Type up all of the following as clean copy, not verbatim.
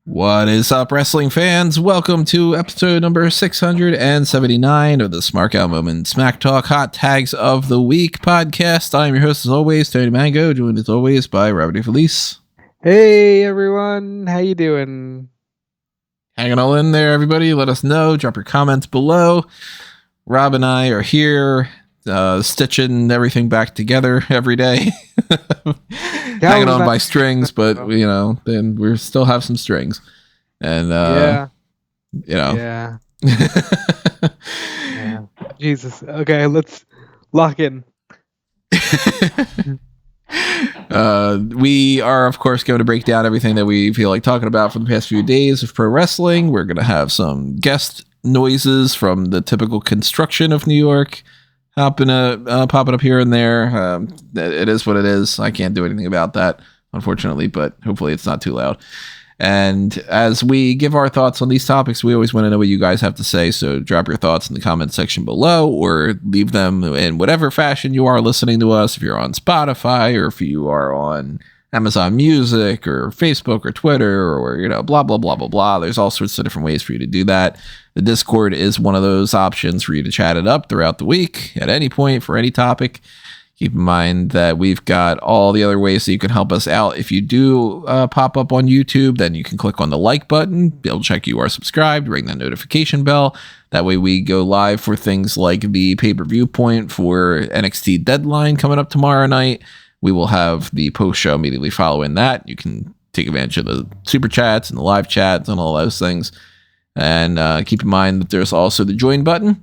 What is up, wrestling fans? Welcome to episode number 679 of the Smart Out Moment Smack Talk Hot Tags of the Week podcast. I'm your host, as always, Tony Mango, joined as always by Robert Felice. Hey, everyone. How you doing? Hanging all in there, everybody. Let us know. Drop your comments below. Rob and I are here, stitching everything back together every day. Hanging on by strings, but then we still have some strings, and yeah. Jesus. Okay, let's lock in. We are, of course, going to break down everything that we feel like talking about for the past few days of pro wrestling. We're going to have some guest noises from the typical construction of New York popping up here and there. It is what it is. I can't do anything about that, unfortunately, but hopefully it's not too loud. And as we give our thoughts on these topics, we always want to know what you guys have to say. So drop your thoughts in the comment section below, or leave them in whatever fashion you are listening to us. If you're on Spotify, or if you are on Amazon Music, or Facebook, or Twitter, or blah blah blah blah blah. There's all sorts of different ways for you to do that. The Discord is one of those options for you to chat it up throughout the week at any point for any topic. Keep in mind that we've got all the other ways that you can help us out. If you do pop up on YouTube, then you can click on the like button. It'll check you are subscribed, ring that notification bell. That way we go live for things like the pay-per-view point for NXT Deadline coming up tomorrow night. We will have the post show immediately following that. You can take advantage of the super chats and the live chats and all those things. And keep in mind that there's also the join button.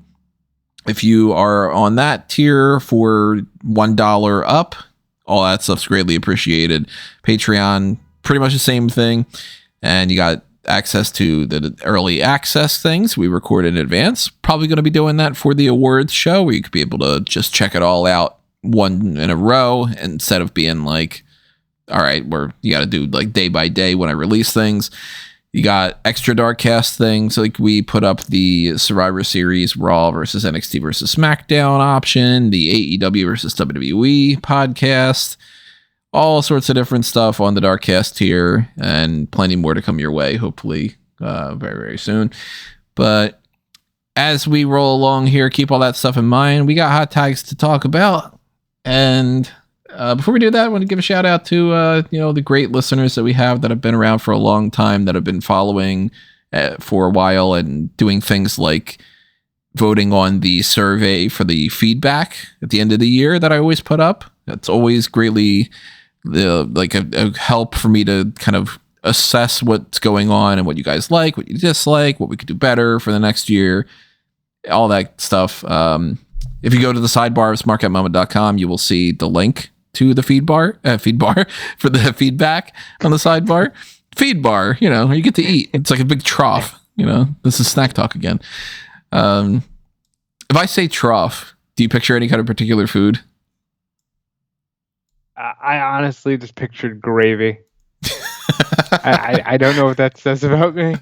If you are on that tier for $1 up, all that stuff's greatly appreciated. Patreon, pretty much the same thing. And you got access to the early access things we record in advance. Probably going to be doing that for the awards show, where you could be able to just check it all out one in a row, instead of being like, all right, you got to do like day by day when I release things. You got extra Darkcast things, like we put up the Survivor Series Raw versus NXT versus SmackDown option, the AEW versus WWE podcast, all sorts of different stuff on the Darkcast tier, and plenty more to come your way, hopefully very, very soon. But as we roll along here, keep all that stuff in mind. We got hot tags to talk about, and before we do that, I want to give a shout out to the great listeners that we have that have been around for a long time, that have been following for a while and doing things like voting on the survey for the feedback at the end of the year that I always put up. That's always greatly a help for me to kind of assess what's going on and what you guys like, what you dislike, what we could do better for the next year, all that stuff. If you go to the sidebar of smartcatmoment.com, you will see the link to the feed bar for the feedback on the sidebar. Feed bar, you get to eat. It's like a big trough. This is snack talk again. If I say trough, do you picture any kind of particular food? I honestly just pictured gravy. I don't know what that says about me.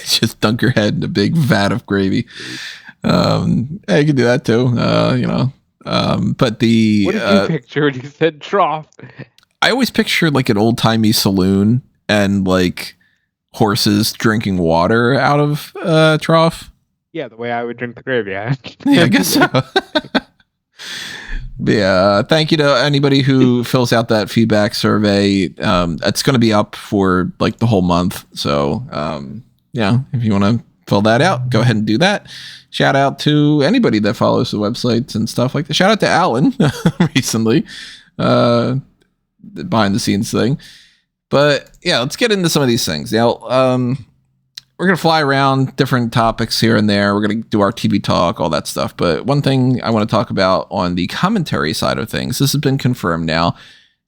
Just dunk your head in a big vat of gravy. Yeah, you can do that too. But the what did you picture when you said trough? I always picture like an old timey saloon and like horses drinking water out of trough. Yeah, the way I would drink the gravy. Yeah, I guess so. Yeah, thank you to anybody who fills out that feedback survey. It's going to be up for like the whole month. So if you want to fill that out, go ahead and do that. Shout out to anybody that follows the websites and stuff like that. Shout out to Alan recently, the behind the scenes thing. But yeah, let's get into some of these things. Now, we're going to fly around different topics here and there. We're going to do our TV talk, all that stuff. But one thing I want to talk about on the commentary side of things, this has been confirmed now.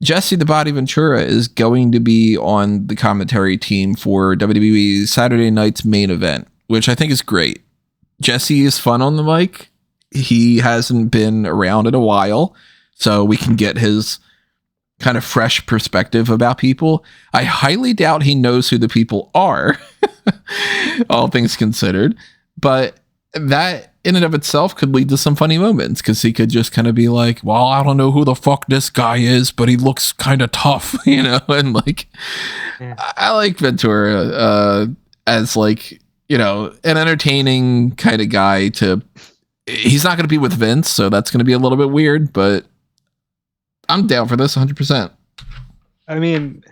Jesse the Body Ventura is going to be on the commentary team for WWE's Saturday night's main event, which I think is great. Jesse is fun on the mic. He hasn't been around in a while, so we can get his kind of fresh perspective about people. I highly doubt he knows who the people are, all things considered. But that in and of itself could lead to some funny moments, because he could just kind of be like, well, I don't know who the fuck this guy is, but he looks kind of tough, and like, Yeah. I like Ventura as like, an entertaining kind of guy. He's not going to be with Vince, so that's going to be a little bit weird, but I'm down for this 100%. I mean,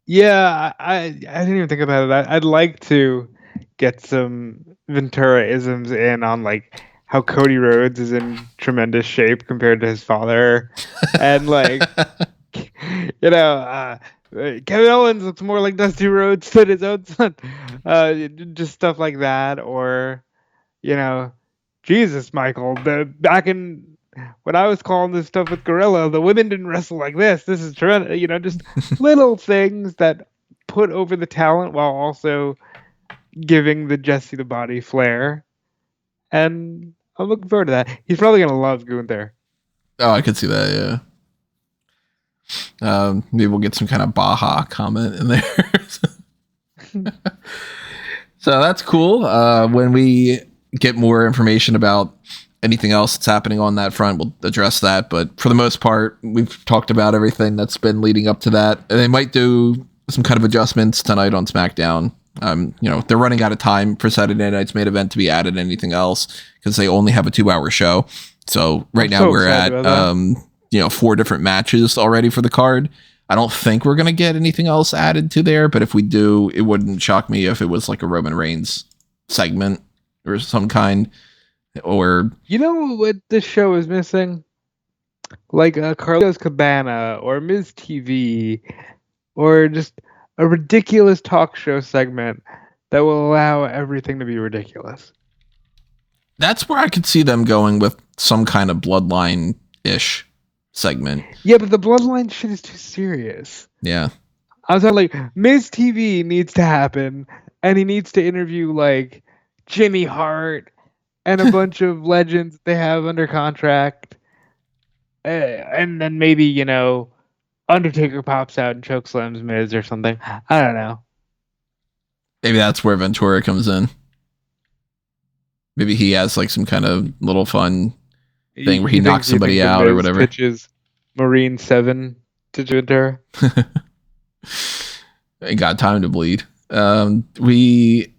yeah, I didn't even think about that. I'd like to get some Ventura isms in on like how Cody Rhodes is in tremendous shape compared to his father, and like Kevin Owens looks more like Dusty Rhodes than his own son. Just stuff like that, or Jesus, Michael, back in when I was calling this stuff with Gorilla, the women didn't wrestle like this. This is tremendous. Just little things that put over the talent while also giving the Jesse the Body flair. And I'm looking forward to that. He's probably going to love Gunther. Oh, I could see that, yeah. Maybe we'll get some kind of Baja comment in there. So that's cool. When we get more information about anything else that's happening on that front, we'll address that. But for the most part, we've talked about everything that's been leading up to that. And they might do some kind of adjustments tonight on SmackDown. They're running out of time for Saturday night's main event to be added to anything else, because they only have a 2-hour show. So right now we're at 4 different matches already for the card. I don't think we're going to get anything else added to there, but if we do, it wouldn't shock me if it was like a Roman Reigns segment or some kind. Or what this show is missing? Like a Carlos Cabana or Ms. TV, or just a ridiculous talk show segment that will allow everything to be ridiculous. That's where I could see them going with some kind of Bloodline-ish segment. Yeah, but the Bloodline shit is too serious. Yeah. I was like, Ms. TV needs to happen, and he needs to interview like Jimmy Hart and a bunch of legends they have under contract. And then maybe, Undertaker pops out and chokeslams Miz or something. I don't know. Maybe that's where Ventura comes in. Maybe he has like some kind of little fun thing where he knocks somebody out or whatever. Pitches Marine 7 to Ventura. Ain't got time to bleed. We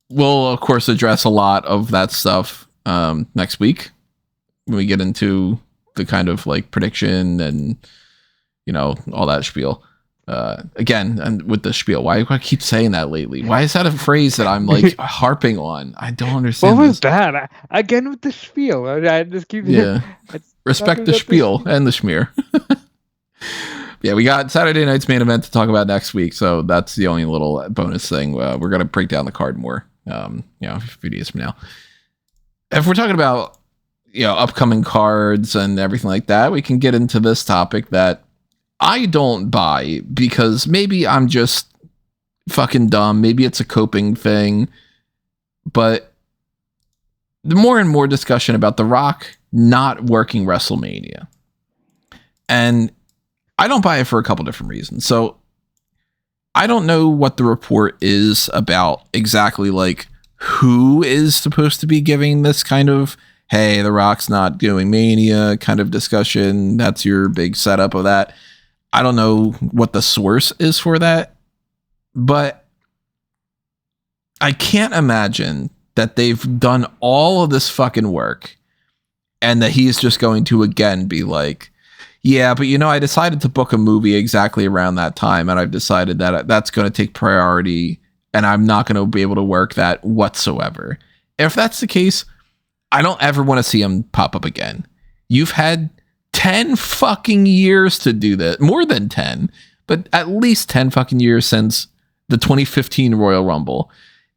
will, of course, address a lot of that stuff next week when we get into the kind of like prediction and all that spiel. Again, and with the spiel, why do I keep saying that lately? Why is that a phrase that I'm like harping on? I don't understand. What was that? Again with the spiel. I just keep respect the spiel and the schmear. Yeah, we got Saturday night's main event to talk about next week, so that's the only little bonus thing. We're gonna break down the card more, a few days from now. If we're talking about upcoming cards and everything like that, we can get into this topic that I don't buy, because maybe I'm just fucking dumb. Maybe it's a coping thing, but the more and more discussion about The Rock not working WrestleMania, and I don't buy it for a couple different reasons. So I don't know what the report is about exactly, like who is supposed to be giving this kind of, hey, The Rock's not doing Mania kind of discussion. That's your big setup of that. I don't know what the source is for that, but I can't imagine that they've done all of this fucking work and that he's just going to again be like, yeah, but I decided to book a movie exactly around that time, and I've decided that that's going to take priority, and I'm not going to be able to work that whatsoever. If that's the case, I don't ever want to see him pop up again. You've had 10 fucking years to do that. More than 10, but at least 10 fucking years since the 2015 Royal Rumble.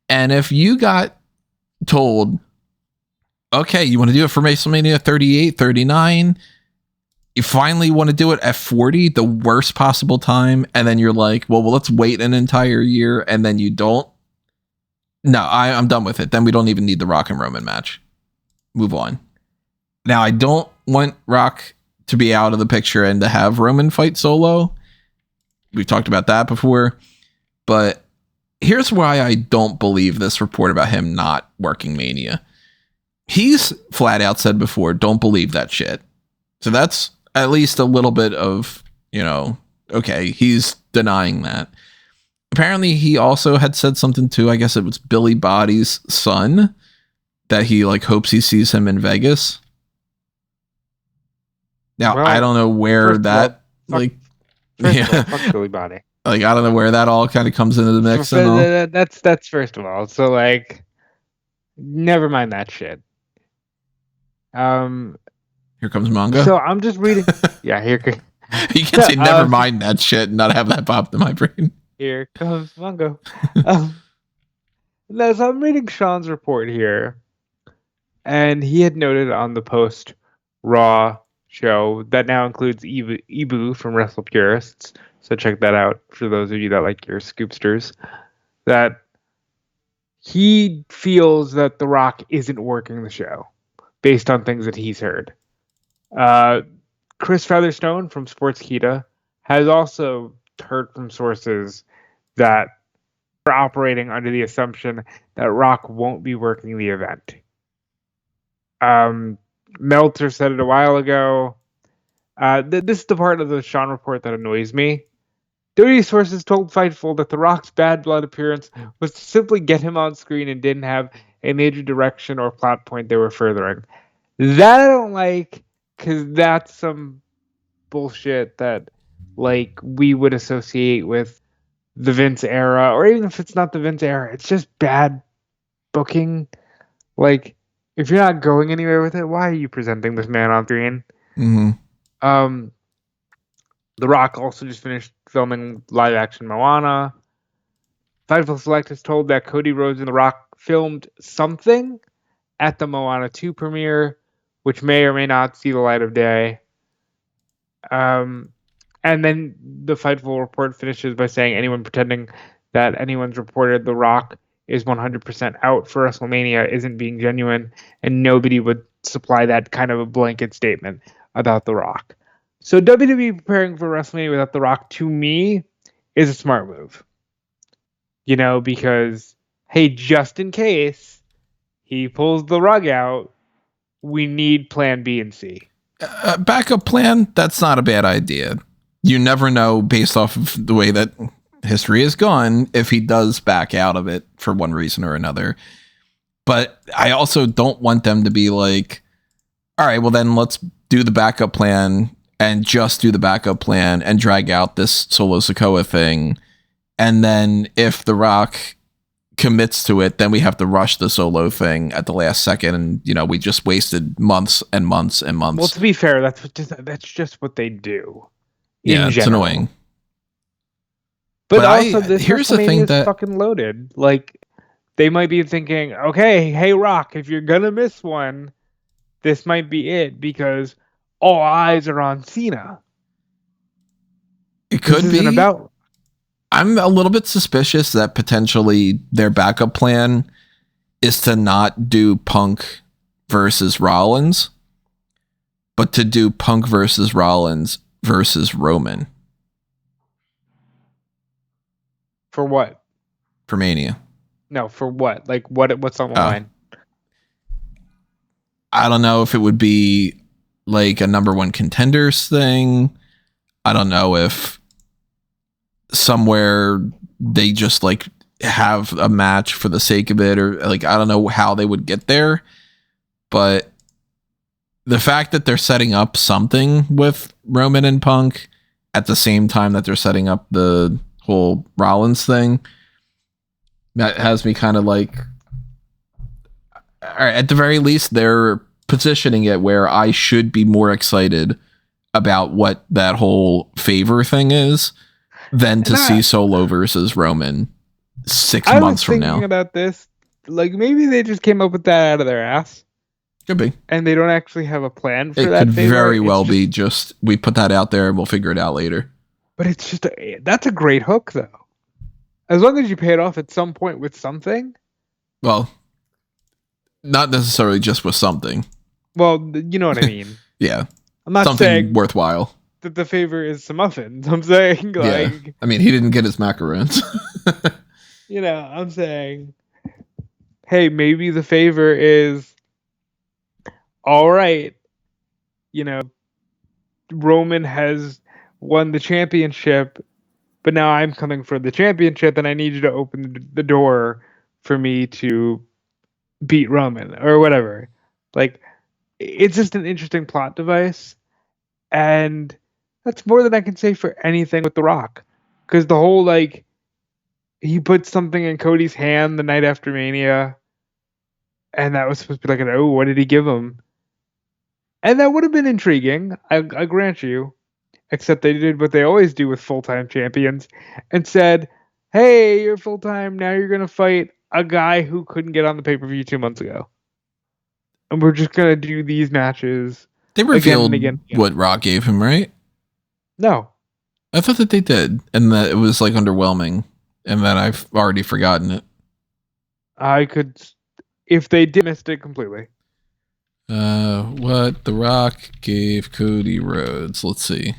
And if you got told, okay, you want to do it for WrestleMania 38, 39, you finally want to do it at 40, the worst possible time, and then you're like, well, let's wait an entire year, and then you don't. No, I'm done with it. Then we don't even need the Rock and Roman match. Move on. Now, I don't want Rock to be out of the picture and to have Roman fight solo. We've talked about that before, but here's why I don't believe this report about him not working Mania. He's flat out said before, don't believe that shit. So that's at least a little bit of, okay, he's denying that. Apparently he also had said something too, I guess it was Billy Body's son, that he hopes he sees him in Vegas. Now, I don't know where that, fuck Billy Body. I don't know where that all kind of comes into the mix. That's first of all. So never mind that shit. Here comes manga. So I'm just reading. Yeah, here. You can say never mind that shit and not have that popped in my brain. Here comes manga. No, so I'm reading Sean's report here, and he had noted on the post Raw show that now includes Ibu from Wrestle Purists. So check that out for those of you that like your scoopsters. That he feels that The Rock isn't working the show based on things that he's heard. Chris Featherstone from Sportskeeda has also heard from sources that are operating under the assumption that Rock won't be working the event. Meltzer said it a while ago. This is the part of the Sean report that annoys me. WWE sources told Fightful that The Rock's Bad Blood appearance was to simply get him on screen and didn't have a major direction or plot point they were furthering. That I don't like, because that's some bullshit that we would associate with the Vince era, or even if it's not the Vince era, it's just bad booking. If you're not going anywhere with it, why are you presenting this man on screen? Mm-hmm. The Rock also just finished filming live action Moana. Fightful Select is told that Cody Rhodes and The Rock filmed something at the Moana 2 premiere, which may or may not see the light of day. And then the Fightful report finishes by saying anyone pretending that anyone's reported The Rock is 100% out for WrestleMania isn't being genuine, and nobody would supply that kind of a blanket statement about The Rock. So WWE preparing for WrestleMania without The Rock, to me, is a smart move. Because, hey, just in case he pulls the rug out, we need plan B and C. Backup plan, that's not a bad idea. You never know, based off of the way that history has gone, if he does back out of it for one reason or another. But I also don't want them to be like, all right, well then let's do the backup plan and just do the backup plan and drag out this Solo Sikoa thing. And then if The Rock commits to it, then we have to rush the Solo thing at the last second. And, we just wasted months and months and months. Well, to be fair, that's just what they do. Yeah, it's annoying. But also, this here's the thing that fucking loaded. They might be thinking, okay, hey Rock, if you're gonna miss one, this might be it, because all eyes are on Cena. It could be. I'm a little bit suspicious that potentially their backup plan is to not do Punk versus Rollins, but to do Punk versus Rollins versus Roman. For what? For Mania. No, for what? What's on the line? I don't know if it would be a number one contenders thing. I don't know if somewhere they just have a match for the sake of it, or I don't know how they would get there. But the fact that they're setting up something with Roman and Punk at the same time that they're setting up the whole Rollins thing, that has me kind of all right, at the very least, they're positioning it where I should be more excited about what that whole favor thing is than to see Solo versus Roman 6 months from now. I was thinking about this. Maybe they just came up with that out of their ass. Could be. And they don't actually have a plan for that. It could very well be just, we put that out there and we'll figure it out later. But it's just, that's a great hook, though. As long as you pay it off at some point with something. Well, not necessarily just with something. Well, you know what I mean. Yeah. I'm not something saying worthwhile. That the favor is some muffins. I'm saying, yeah. I mean, he didn't get his macarons. I'm saying, hey, maybe the favor is all right. Roman has won the championship, but now I'm coming for the championship, and I need you to open the door for me to beat Roman or whatever. Like, it's just an interesting plot device, and that's more than I can say for anything with The Rock, because the whole he put something in Cody's hand the night after Mania, and that was supposed to be like, oh, what did he give him? And that would have been intriguing, I grant you. Except they did what they always do with full-time champions and said, hey, you're full-time, now you're going to fight a guy who couldn't get on the pay-per-view 2 months ago. And we're just going to do these matches They revealed again and again. what Rock gave him, right? No. I thought that they did, and that it was underwhelming, and that I've already forgotten it. I could, if they did, missed it completely. What The Rock gave Cody Rhodes. Let's see.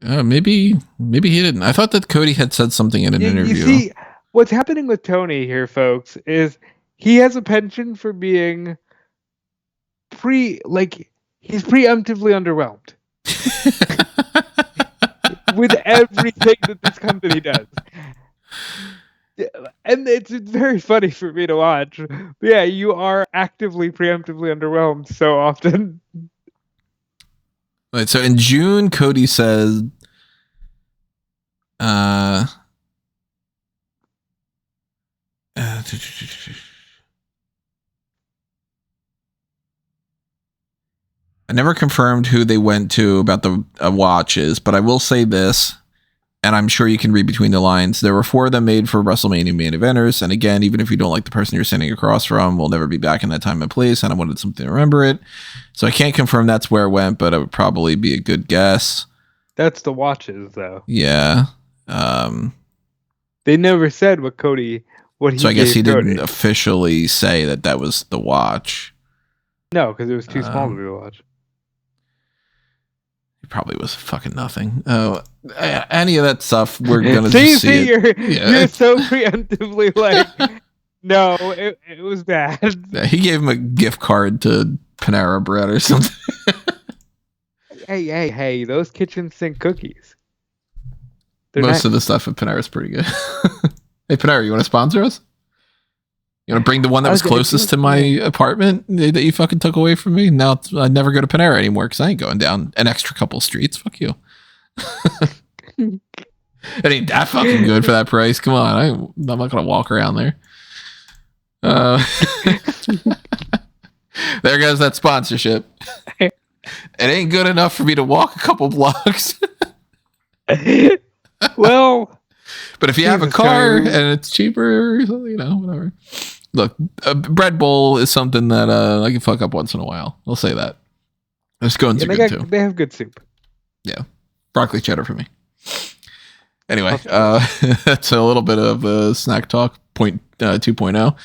Maybe he didn't. I thought that Cody had said something in an interview. You see, what's happening with Tony here, folks, is he has a penchant for being he's preemptively underwhelmed with everything that this company does. And it's very funny for me to watch. But yeah, you are actively preemptively underwhelmed so often. Right, so in June, Cody said, I never confirmed who they went to about the watches, but I will say this, and I'm sure you can read between the lines. There were 4 of them made for WrestleMania main eventers. And again, even if you don't like the person you're standing across from, we'll never be back in that time and place. And I wanted something to remember it. So I can't confirm that's where it went, but it would probably be a good guess. That's the watches, though. Yeah. They never said what he So I guess he Cody. didn't officially say that was the watch. No, because it was too small to be a watch. It probably was fucking nothing. Any of that stuff, we're gonna see. You're so preemptively no, it was bad. Yeah, he gave him a gift card to Panera Bread or something. Hey! Those kitchen sink cookies. Most of the stuff at Panera is pretty good. Hey, Panera, you want to sponsor us? You want to bring the one that was closest to my apartment that you fucking took away from me? Now I never go to Panera anymore because I ain't going down an extra couple streets. Fuck you. It ain't that fucking good for that price. Come on. I'm not going to walk around there. There goes that sponsorship. It ain't good enough for me to walk a couple blocks. Well... But if you have a car and it's cheaper, whatever. Look, a bread bowl is something that I can fuck up once in a while. I'll say that. The scones are good too. They have good soup. Yeah. Broccoli cheddar for me. Anyway, that's a little bit of a snack talk 2.0.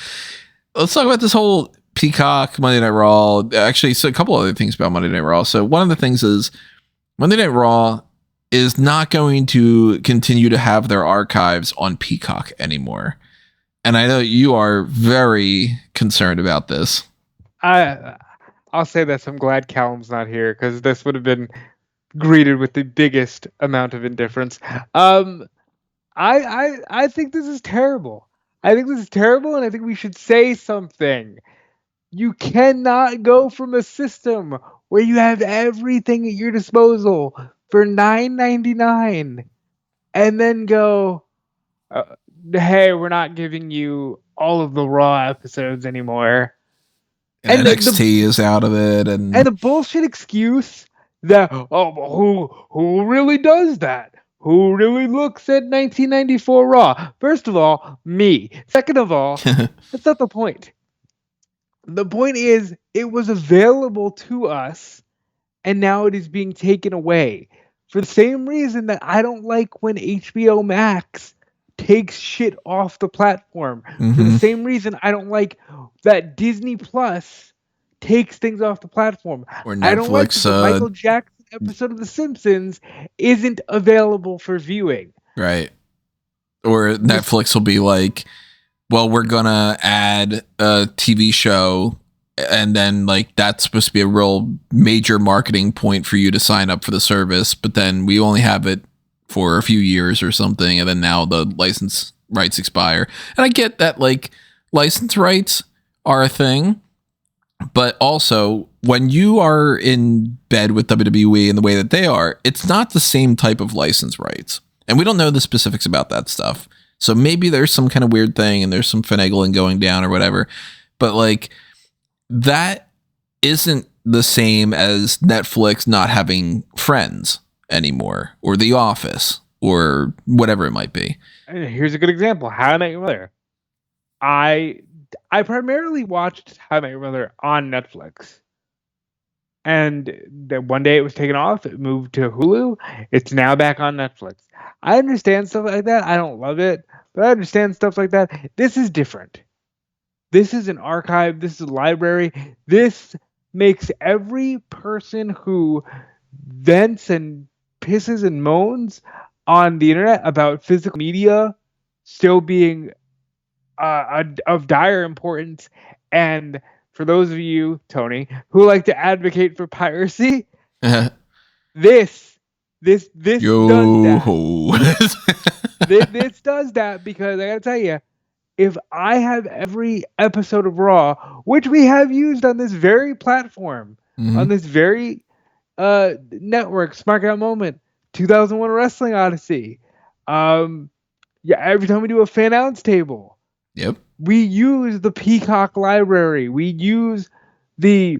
Let's talk about this whole Peacock Monday Night Raw. Actually, so a couple other things about Monday Night Raw. So one of the things is Monday Night Raw is not going to continue to have their archives on Peacock anymore. And I know you are very concerned about this. I'll say this. I'm glad Callum's not here because this would have been greeted with the biggest amount of indifference. I think this is terrible. And I think we should say something. You cannot go from a system where you have everything at your disposal for $9.99 and then go, hey, we're not giving you all of the Raw episodes anymore. And NXT is out of it. And the bullshit excuse that, who really does that? Who really looks at 1994 Raw? First of all, me. Second of all, that's not the point. The point is, it was available to us, and now it is being taken away. For the same reason that I don't like when HBO Max takes shit off the platform. Mm-hmm. For the same reason I don't like that Disney Plus takes things off the platform. Or I don't like Netflix, that the Michael Jackson episode of The Simpsons isn't available for viewing. right. Or Netflix will be like, well, we're gonna add a TV show, and then like that's supposed to be a real major marketing point for you to sign up for the service, but then we only have it for a few years or something, and then now the license rights expire. And I get that like license rights are a thing, but also when you are in bed with WWE in the way that they are, it's not the same type of license rights. And we don't know the specifics about that stuff. So maybe there's some kind of weird thing and there's some finagling going down or whatever. But like that isn't the same as Netflix not having Friends anymore, or The Office, or whatever it might be. Here's a good example. How I Met Your Mother. I primarily watched How I Met Your Mother on Netflix. And then one day it was taken off. It moved to Hulu. It's now back on Netflix. I understand stuff like that. I don't love it, but I understand stuff like that. This is different. This is an archive. This is a library. This makes every person who vents and pisses and moans on the internet about physical media still being of dire importance. And for those of you, Tony, who like to advocate for piracy, this does that. This does that because I gotta tell you, if I have every episode of Raw, which we have used on this very platform, on this very network, SmackDown Moment, 2001 Wrestling Odyssey, every time we do a fan announce table, we use the Peacock library. We use the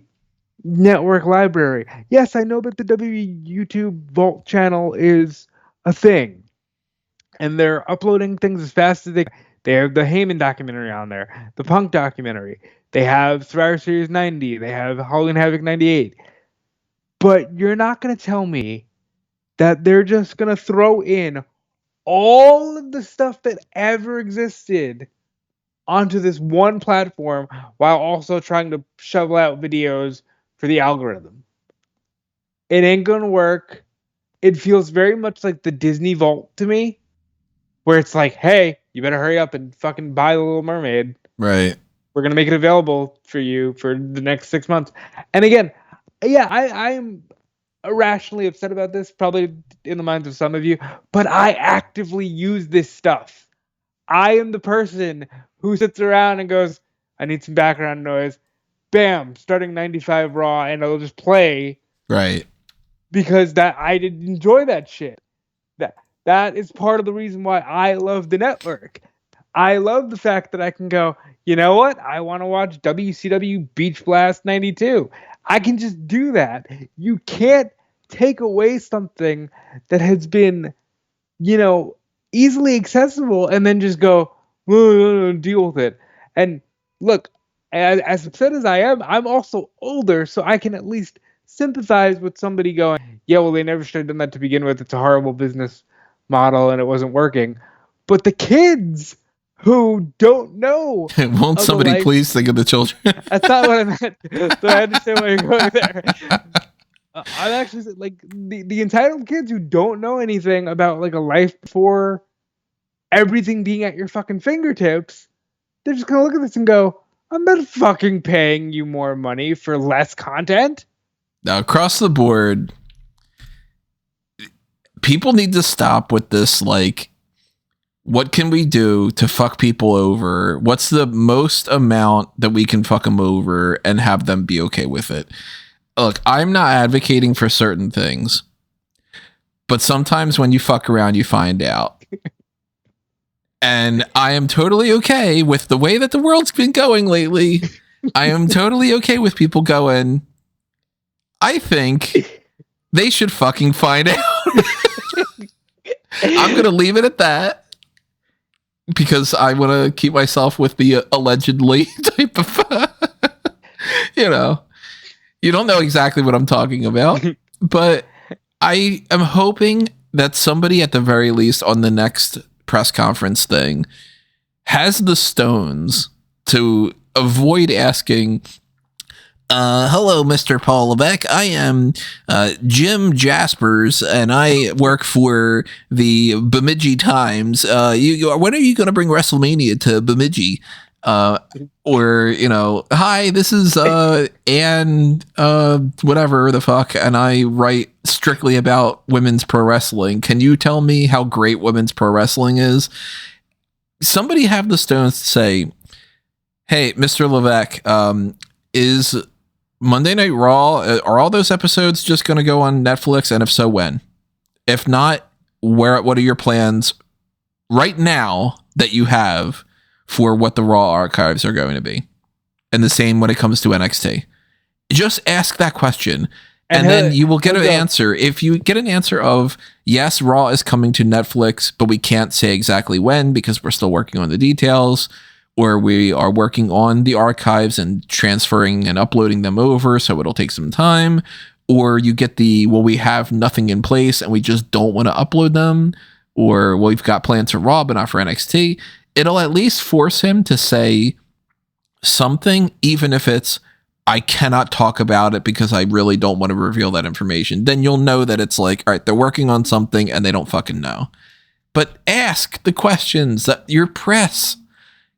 network library. Yes, I know that the YouTube Vault channel is a thing, and they're uploading things as fast as they. They have the Heyman documentary on there, the Punk documentary. They have Survivor Series 90. They have Halloween Havoc 98. But you're not going to tell me that they're just going to throw in all of the stuff that ever existed onto this one platform while also trying to shovel out videos for the algorithm. It ain't going to work. It feels very much like the Disney Vault to me, where it's like, hey, you better hurry up and fucking buy The Little Mermaid. Right. We're going to make it available for you for the next 6 months. And again, yeah, I am irrationally upset about this, probably in the minds of some of you, but I actively use this stuff. I am the person who sits around and goes, I need some background noise. Bam, starting 95 Raw, and it'll just play. Right. Because I did enjoy that shit. That is part of the reason why I love the network. I love the fact that I can go, you know what? I want to watch WCW Beach Blast 92. I can just do that. You can't take away something that has been, easily accessible and then just go, deal with it. And look, as upset as I am, I'm also older, so I can at least sympathize with somebody going, yeah, well, they never should have done that to begin with. It's a horrible business model and it wasn't working. But the kids who don't know. Won't somebody please think of the children? That's not what I meant. So I understand why you're going there. I'm actually like the entitled kids who don't know anything about like a life before everything being at your fucking fingertips. They're just gonna look at this and go, I'm not fucking paying you more money for less content. Now, across the board, people need to stop with this, like, what can we do to fuck people over? What's the most amount that we can fuck them over and have them be okay with it? Look, I'm not advocating for certain things, but sometimes when you fuck around, you find out. And I am totally okay with the way that the world's been going lately. I am totally okay with people going, I think they should fucking find out. I'm going to leave it at that because I want to keep myself with the allegedly type of, you don't know exactly what I'm talking about, but I am hoping that somebody at the very least on the next press conference thing has the stones to avoid asking Hello, Mr. Paul Levesque. I am Jim Jaspers, and I work for the Bemidji Times. When are you going to bring WrestleMania to Bemidji? Or, hi, this is Ann, whatever the fuck, and I write strictly about women's pro wrestling. Can you tell me how great women's pro wrestling is? Somebody have the stones to say, hey, Mr. Levesque, is Monday Night Raw, are all those episodes just going to go on Netflix? And if so, when? If not, what are your plans right now that you have for what the Raw archives are going to be? And the same when it comes to NXT. Just ask that question. And then you will get an answer. If you get an answer of, yes, Raw is coming to Netflix, but we can't say exactly when because we're still working on the details, or we are working on the archives and transferring and uploading them over, so it'll take some time. Or you get we have nothing in place and we just don't want to upload them. Or, we've got plans for Raw, but not for NXT. It'll at least force him to say something, even if it's, I cannot talk about it because I really don't want to reveal that information. Then you'll know that it's like, all right, they're working on something and they don't fucking know. But ask the questions that your press.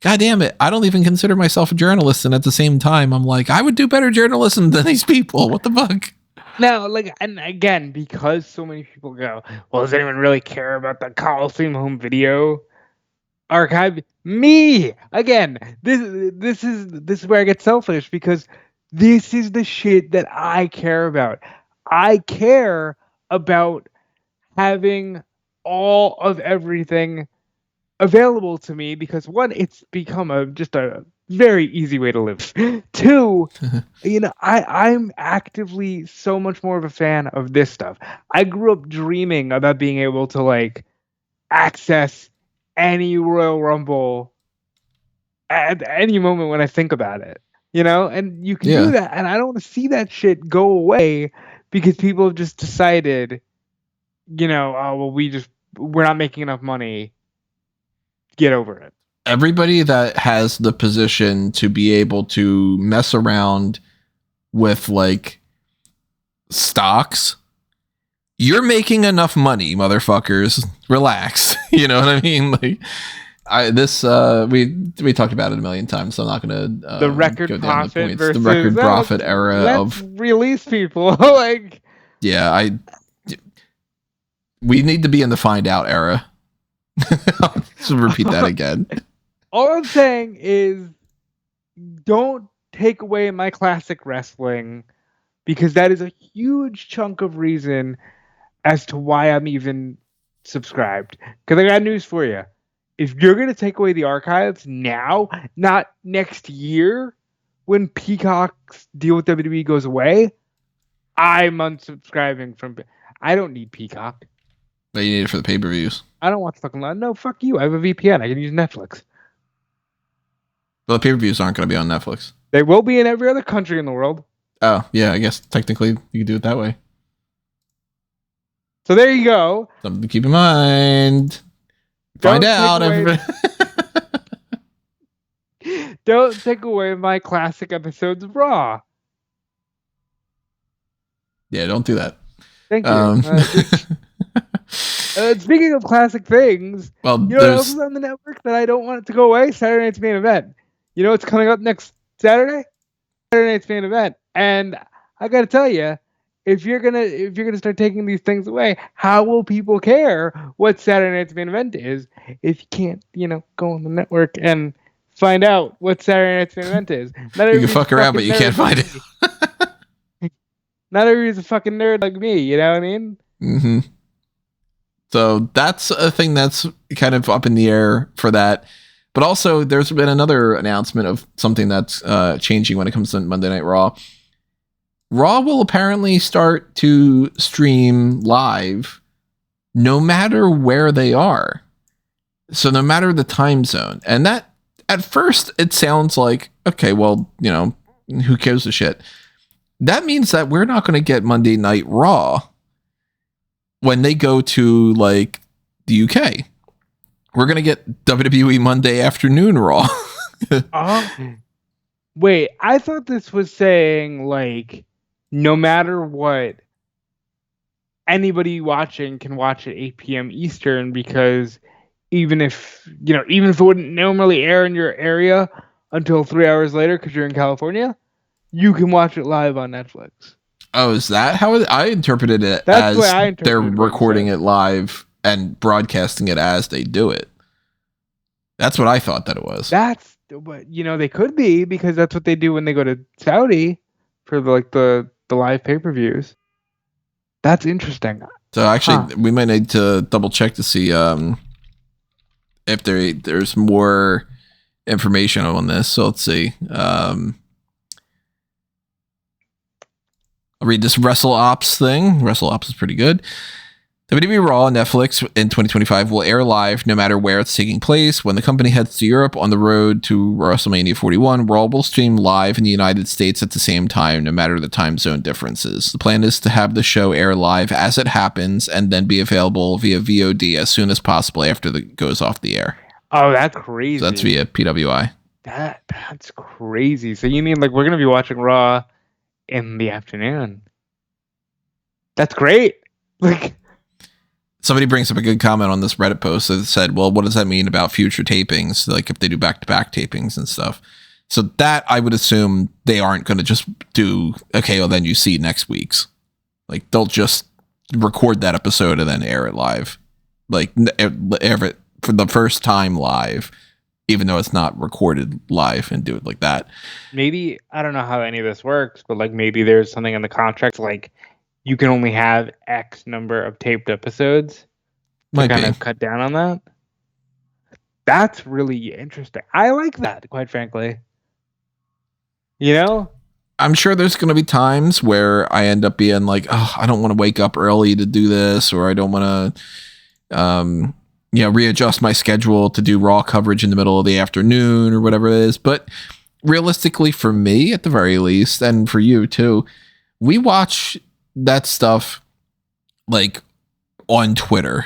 God damn it. I don't even consider myself a journalist. And at the same time, I'm like, I would do better journalism than these people. What the fuck? Now, and again, because so many people go, well, does anyone really care about the Coliseum home video archive? Me! Again, this is where I get selfish, because this is the shit that I care about. I care about having all of everything available to me because, one, it's become just a very easy way to live. Two, I'm actively so much more of a fan of this stuff. I grew up dreaming about being able to access any Royal Rumble at any moment when I think about it, and you can do that. And I don't want to see that shit go away because people have just decided, oh, well, we're not making enough money. Get over it. Everybody that has the position to be able to mess around with stocks, you're making enough money, motherfuckers. Relax. You know what I mean? We talked about it a million times, so I'm not gonna the record profit versus the record profit era of release people. We need to be in the find out era. So repeat that again. All I'm saying is, don't take away my classic wrestling, because that is a huge chunk of reason as to why I'm even subscribed. Because I got news for you. If you're going to take away the archives now, not next year when Peacock's deal with WWE goes away, I'm unsubscribing from... I don't need Peacock. But you need it for the pay-per-views. I don't want the fucking line. No, fuck you. I have a VPN. I can use Netflix. Well, the pay-per-views aren't going to be on Netflix. They will be in every other country in the world. Oh, yeah, I guess technically you could do it that way. So there you go. Something to keep in mind. Find out, everybody. Don't take away my classic episodes of Raw. Yeah, don't do that. Thank you. Speaking of classic things, well, what else is on the network that I don't want it to go away? Saturday Night's Main Event. You know what's coming up next Saturday? Saturday Night's Main Event. And I got to tell you, if you're gonna start taking these things away, how will people care what Saturday Night's Main Event is if you can't, go on the network and find out what Saturday Night's Main Event is? You can fuck around, but you can't find it. Not everybody's a fucking nerd like me, you know what I mean? Mm-hmm. So that's a thing that's kind of up in the air for that. But also, there's been another announcement of something that's changing when it comes to Monday Night Raw. Raw will apparently start to stream live no matter where they are. So no matter the time zone. And that, at first, it sounds like, okay, well, who gives a shit? That means that we're not going to get Monday Night Raw when they go to the UK. We're going to get WWE Monday Afternoon Raw. Wait, I thought this was saying like no matter what, anybody watching can watch at 8 p.m. Eastern because even if even if it wouldn't normally air in your area until 3 hours later because you're in California, you can watch it live on Netflix. Oh, is that how I interpreted it? That's the way as I they're interpreted what you recording said. it live and broadcasting it as they do it. That's what I thought that it was. That's what they could be because that's what they do when they go to Saudi for the live pay-per-views. That's interesting. So actually, we might need to double check to see if there's more information on this. So let's see. I'll read this Wrestle Ops thing. Wrestle Ops is pretty good. WWE Raw on Netflix in 2025 will air live no matter where it's taking place. When the company heads to Europe on the road to WrestleMania 41, Raw will stream live in the United States at the same time, no matter the time zone differences. The plan is to have the show air live as it happens and then be available via VOD as soon as possible after it goes off the air. Oh, that's crazy. So that's via PWI. That's crazy. So you mean like we're going to be watching Raw in the afternoon? That's great. Like, somebody brings up a good comment on this Reddit post that said, well, what does that mean about future tapings? Like if they do back-to-back tapings and stuff. So that I would assume they aren't going to just do, okay, well then you see next week's. Like they'll just record that episode and then air it live. Like air it for the first time live, even though it's not recorded live, and do it like that. Maybe, I don't know how any of this works, but like maybe there's something in the contract like you can only have X number of taped episodes to kind of cut down on that. That's really interesting. I like that, quite frankly. I'm sure there's going to be times where I end up being like, oh, I don't want to wake up early to do this, or I don't want to, readjust my schedule to do Raw coverage in the middle of the afternoon or whatever it is. But realistically, for me, at the very least, and for you too, we watch that stuff like on Twitter.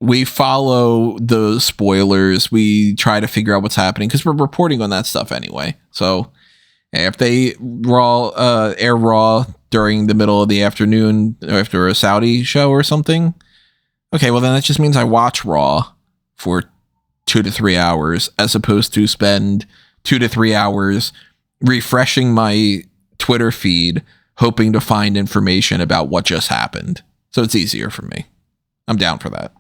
We follow the spoilers. We try to figure out what's happening because we're reporting on that stuff anyway. So if they air Raw during the middle of the afternoon after a Saudi show or something, okay, well then that just means I watch Raw for 2 to 3 hours as opposed to spend 2 to 3 hours refreshing my Twitter feed hoping to find information about what just happened. So it's easier for me. I'm down for that.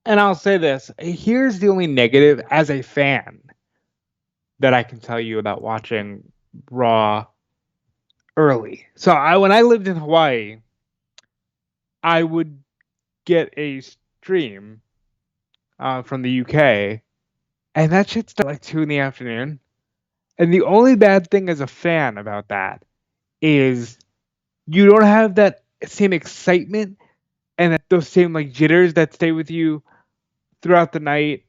And I'll say this. Here's the only negative as a fan that I can tell you about watching Raw early. So when I lived in Hawaii, I would get a stream from the UK, and that shit started like 2 p.m. And the only bad thing as a fan about that is you don't have that same excitement and those same like jitters that stay with you throughout the night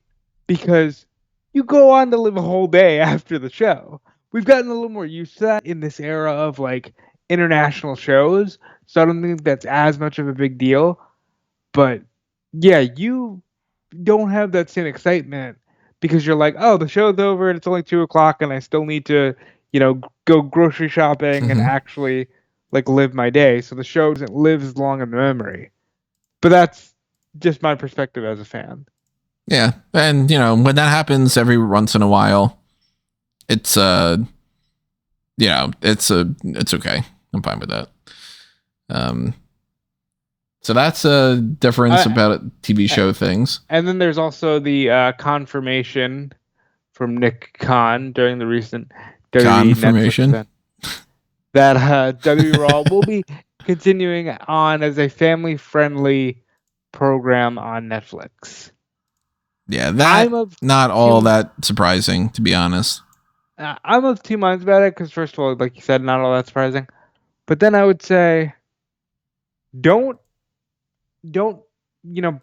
because you go on to live a whole day after the show. We've gotten a little more used to that in this era of like international shows, so I don't think that's as much of a big deal. But yeah, you don't have that same excitement because you're like, oh, the show's over and it's only 2:00 and I still need to, go grocery shopping and actually like live my day. So the show doesn't live as long in the memory. But that's just my perspective as a fan. Yeah. And when that happens every once in a while, it's it's okay. I'm fine with that. So that's a difference about TV show things. And then there's also the confirmation from Nick Khan during the recent WWE confirmation Netflix event that WWE Raw will be continuing on as a family-friendly program on Netflix. Yeah, that's not all that surprising, to be honest. I'm of two minds about it because, first of all, like you said, not all that surprising. But then I would say, don't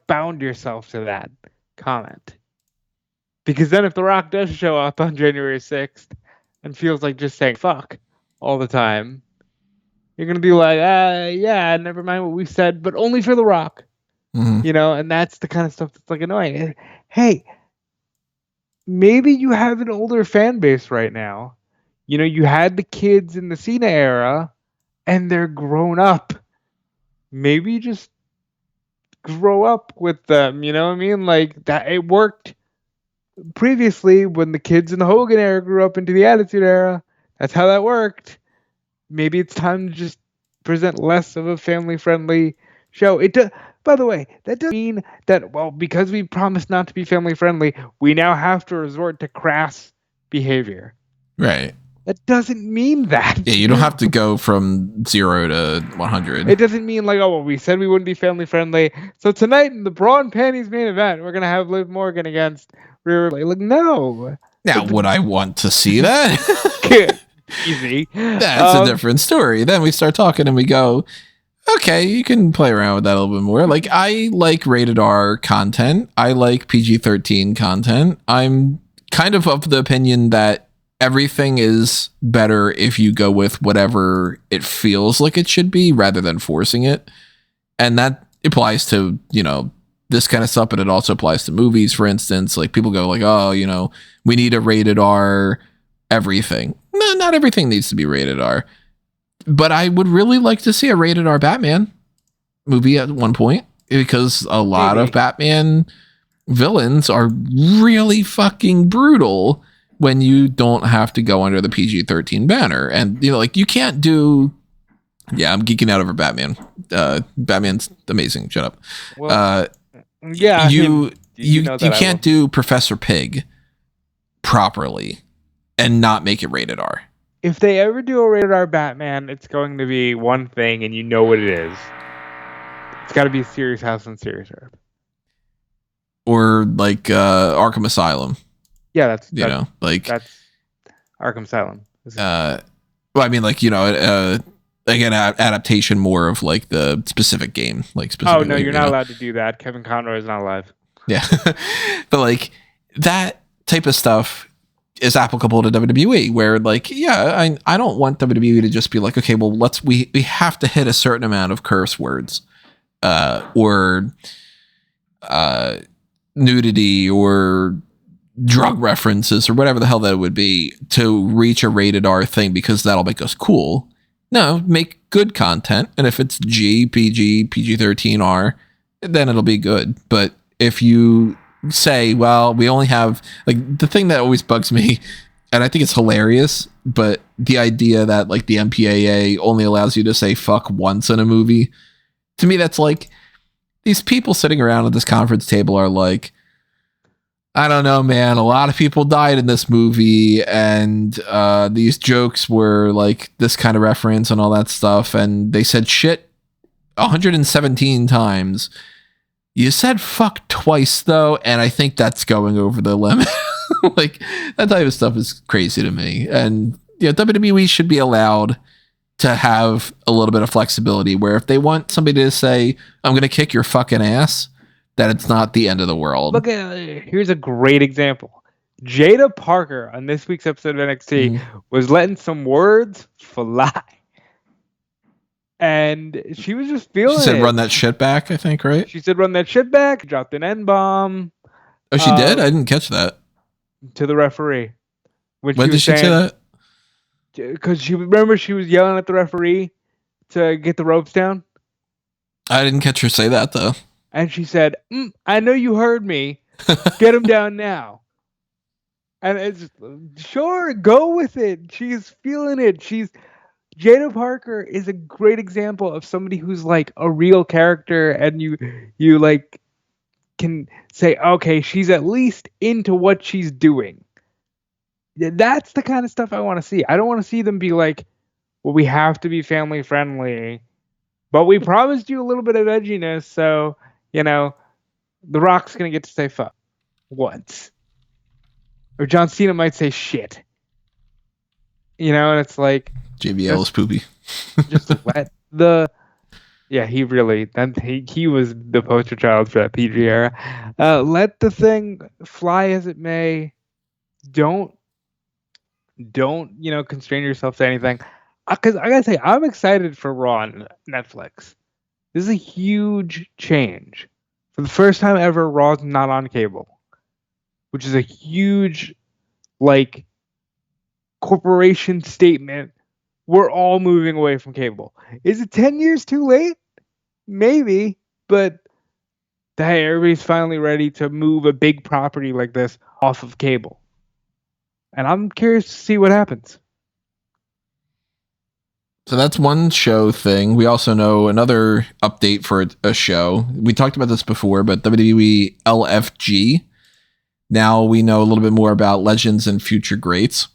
bound yourself to that comment. Because then if The Rock does show up on January 6th and feels like just saying fuck all the time, you're going to be like, yeah, never mind what we said, but only for The Rock. Mm-hmm. And that's the kind of stuff that's like annoying. Hey, maybe you have an older fan base right now. You know, you had the kids in the Cena era, and they're grown up. Maybe just grow up with them. You know what I mean? Like that. It worked previously when the kids in the Hogan era grew up into the Attitude Era. That's how that worked. Maybe it's time to just present less of a family-friendly show. By the way, that doesn't mean that, well, because we promised not to be family-friendly, we now have to resort to crass behavior. Right. That doesn't mean that. Yeah, you don't have to go from 0 to 100. It doesn't mean like, oh, well, we said we wouldn't be family-friendly. So tonight in the Bra and Panties main event, we're going to have Liv Morgan against Rhea Ripley. Like, no. Now, would I want to see that? Easy. That's a different story. Then we start talking and we go, okay, you can play around with that a little bit more. Like, I like rated R content. I like PG-13 content. I'm kind of the opinion that everything is better if you go with whatever it feels like it should be rather than forcing it. And that applies to, you know, this kind of stuff, but it also applies to movies, for instance. Like, people go like, oh, you know, we need a rated R everything. No, not everything needs to be rated R. But I would really like to see a rated R Batman movie at one point, because a lot of Batman villains are really fucking brutal when you don't have to go under the PG-13 banner. And, you know, like, you can't do... Yeah, I'm geeking out over Batman. Batman's amazing. Shut up. Well, yeah, you can't do Professor Pig properly and not make it rated R. If they ever do a rated R Batman, it's going to be one thing, and you know what it is. It's got to be Serious House on Serious Earth. Or like Arkham Asylum. Yeah, that's Arkham Asylum. Well, I mean, like, you know, like an adaptation more of like the specific game, like specifically. Oh no, you're not allowed to do that. Kevin Conroy is not alive. Yeah, but like that type of stuff is applicable to WWE, where like, yeah, I don't want WWE to just be like, okay, well, we have to hit a certain amount of curse words, or nudity or drug references or whatever the hell that would be to reach a rated R thing, because that'll make us cool. No, make good content, and if it's G, PG, PG-13 R, then it'll be good. But if you say, well, we only have, like, the thing that always bugs me, and I think it's hilarious, but the idea that like the MPAA only allows you to say fuck once in a movie, to me that's like, these people sitting around at this conference table are like, I don't know, man, a lot of people died in this movie, and these jokes were like this kind of reference and all that stuff, and they said shit 117 times. You said fuck twice, though, and I think that's going over the limit. Like, that type of stuff is crazy to me. And yeah, WWE should be allowed to have a little bit of flexibility, where if they want somebody to say, I'm going to kick your fucking ass, that it's not the end of the world. Look here's a great example. Jada Parker on this week's episode of NXT was letting some words fly. And she was just feeling it. She said, run that shit back, I think, right? She said, run that shit back, dropped an N-bomb. Oh, she did? I didn't catch that. To the referee. When did she say that? Because she was yelling at the referee to get the ropes down. I didn't catch her say that, though. And she said, I know you heard me. Get him down now. And it's, sure, go with it. She's feeling it. Jada Parker is a great example of somebody who's like a real character, and you like can say, okay, she's at least into what she's doing. That's the kind of stuff I want to see. I don't want to see them be like, well, we have to be family friendly, but we promised you a little bit of edginess, so, you know, The Rock's going to get to say fuck once. Or John Cena might say shit. You know, and it's like... JBL is poopy. Just let the... Yeah, he was the poster child for that PG era. Let the thing fly as it may. Don't, constrain yourself to anything. Because I gotta say, I'm excited for Raw on Netflix. This is a huge change. For the first time ever, Raw's not on cable. Which is a huge, like, corporation statement, we're all moving away from cable. Is it 10 years too late? Maybe, but hey, everybody's finally ready to move a big property like this off of cable. And I'm curious to see what happens. So that's one show thing. We also know another update for a show. We talked about this before, but WWE LFG. Now we know a little bit more about Legends and Future Greats.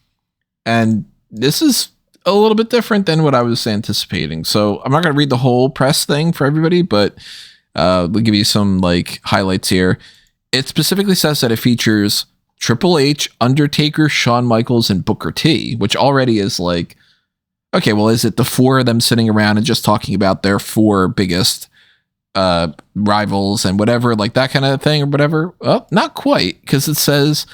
And this is a little bit different than what I was anticipating. So I'm not going to read the whole press thing for everybody, but we'll give you some like highlights here. It specifically says that it features Triple H, Undertaker, Shawn Michaels, and Booker T, which already is like, okay, well, is it the four of them sitting around and just talking about their four biggest rivals and whatever, like that kind of thing or whatever? Well, not quite, because it says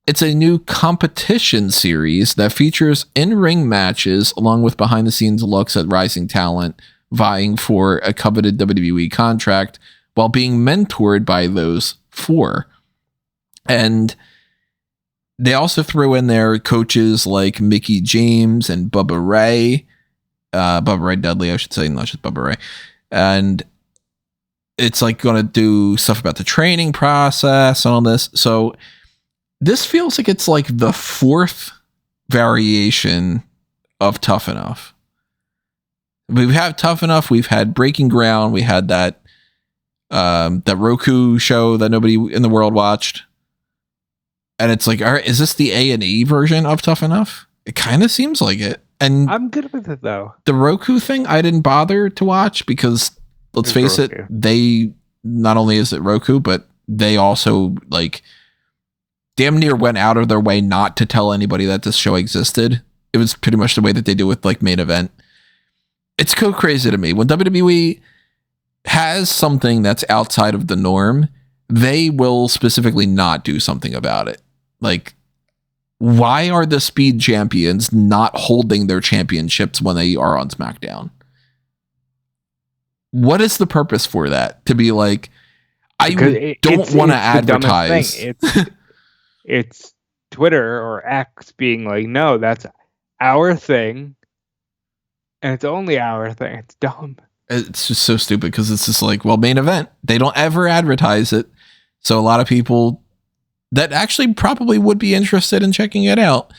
it's a new competition series that features in-ring matches along with behind-the-scenes looks at rising talent vying for a coveted WWE contract while being mentored by those four. And they also threw in there coaches like Mickey James and Bubba Ray Dudley, I should say, not just Bubba Ray. And it's like going to do stuff about the training process and all this. So this feels like it's like the fourth variation of Tough Enough. We've had Tough Enough. We've had Breaking Ground. We had that Roku show that nobody in the world watched. And it's like, all right, is this the A&E version of Tough Enough? It kind of seems like it. And I'm good with it, though. The Roku thing, I didn't bother to watch because, let's face it, they, not only is it Roku, but they also, like, damn near went out of their way not to tell anybody that this show existed. It was pretty much the way that they do with, like, Main Event. It's so crazy to me. When WWE has something that's outside of the norm, they will specifically not do something about it. Like, why are the Speed Champions not holding their championships when they are on SmackDown? What is the purpose for that? To be like, I don't want to advertise. It's Twitter or X being like, no, that's our thing. And it's only our thing. It's dumb. It's just so stupid because it's just like, well, Main Event, they don't ever advertise it. So a lot of people that actually probably would be interested in checking it out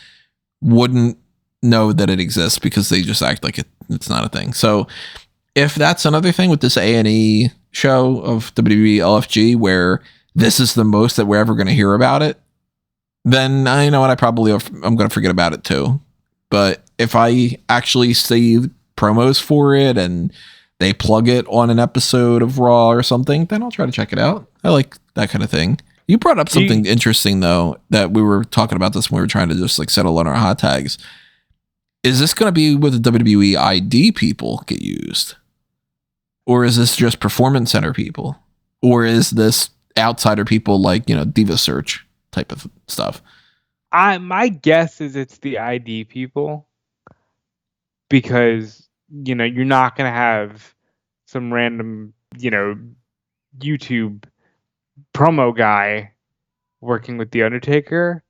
wouldn't know that it exists because they just act like it's not a thing. So if that's another thing with this A&E show of WWE LFG, where this is the most that we're ever going to hear about it, then you know what, I'm going to forget about it too. But if I actually see promos for it and they plug it on an episode of Raw or something, then I'll try to check it out. I like that kind of thing. You brought up something interesting, though, that we were talking about this when we were trying to just like settle on our hot tags. Is this going to be where the WWE ID people get used? Or is this just Performance Center people? Or is this outsider people like, you know, Diva Search type of stuff? My guess is it's the ID people. Because, you know, you're not going to have some random, you know, YouTube promo guy working with The Undertaker.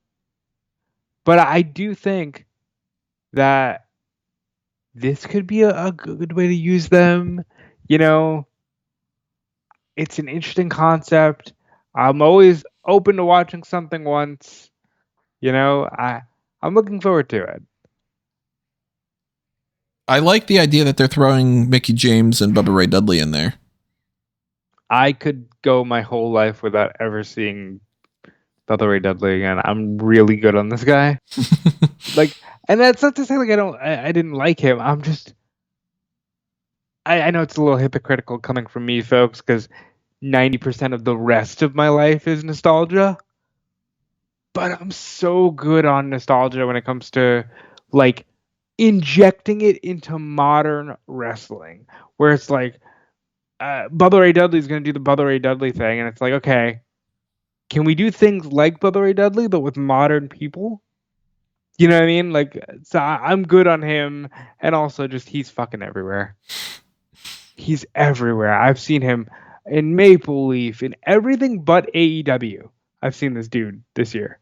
But I do think that this could be a good way to use them. You know, it's an interesting concept. I'm always open to watching something once. You know, I'm looking forward to it. I like the idea that they're throwing Mickey James and Bubba Ray Dudley in there. I could go my whole life without ever seeing Bubba Ray Dudley again. I'm really good on this guy. Like, and that's not to say like I didn't like him. I'm just, I know it's a little hypocritical coming from me, folks, because 90% of the rest of my life is nostalgia. But I'm so good on nostalgia when it comes to like injecting it into modern wrestling, where it's like Bubba Ray Dudley is going to do the Bubba Ray Dudley thing, and it's like, okay, can we do things like Bubba Ray Dudley but with modern people? You know what I mean? Like, so I'm good on him, and also just he's fucking everywhere. He's everywhere. I've seen him in Maple Leaf, in everything but AEW. I've seen this dude this year.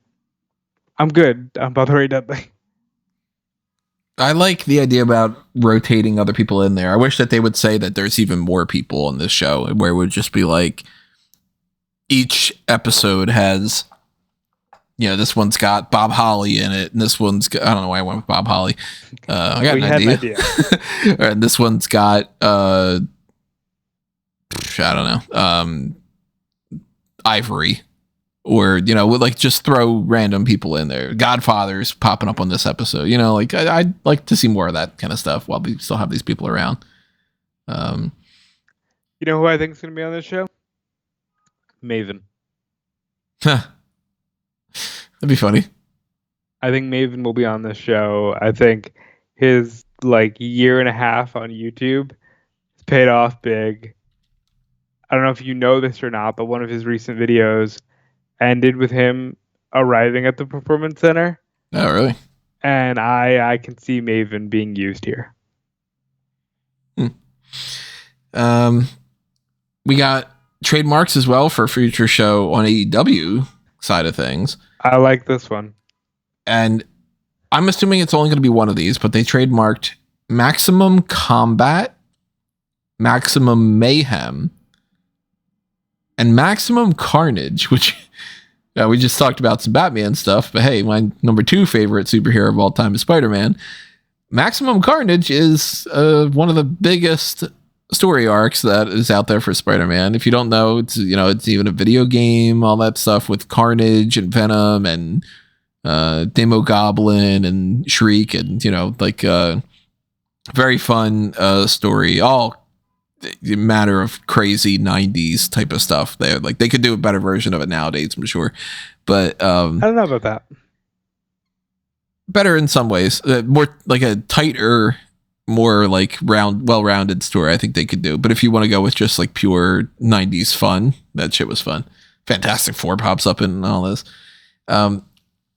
I'm good on Bubba Ray Dudley. I like the idea about rotating other people in there. I wish that they would say that there's even more people in this show, where it would just be like each episode has, this one's got Bob Holly in it, and this one's got, I don't know why I went with Bob Holly. I got an idea. And this one's got I don't know, Ivory. Or, like just throw random people in there. Godfather's popping up on this episode. Like I'd like to see more of that kind of stuff while we still have these people around. You know who I think is going to be on this show? Maven. That'd be funny. I think Maven will be on this show. I think his year and a half on YouTube has paid off big. I don't know if you know this or not, but one of his recent videos ended with him arriving at the Performance Center. Oh, really? And I can see Maven being used here. We got trademarks as well for a future show on AEW side of things. I like this one. And I'm assuming it's only going to be one of these, but they trademarked Maximum Combat, Maximum Mayhem, and Maximum Carnage, which we just talked about some Batman stuff, but hey, my number 2 favorite superhero of all time is Spider-Man. Maximum Carnage is one of the biggest story arcs that is out there for Spider-Man. If you don't know, it's even a video game, all that stuff with Carnage and Venom and Demo Goblin and Shriek, and very fun story. All matter of crazy 90s type of stuff. They could do a better version of it nowadays, I'm sure, but I don't know about that. Better in some ways, more like a tighter, more like well-rounded story. I think they could do. But if you want to go with just like pure 90s fun, that shit was fun. Fantastic Four pops up in all this.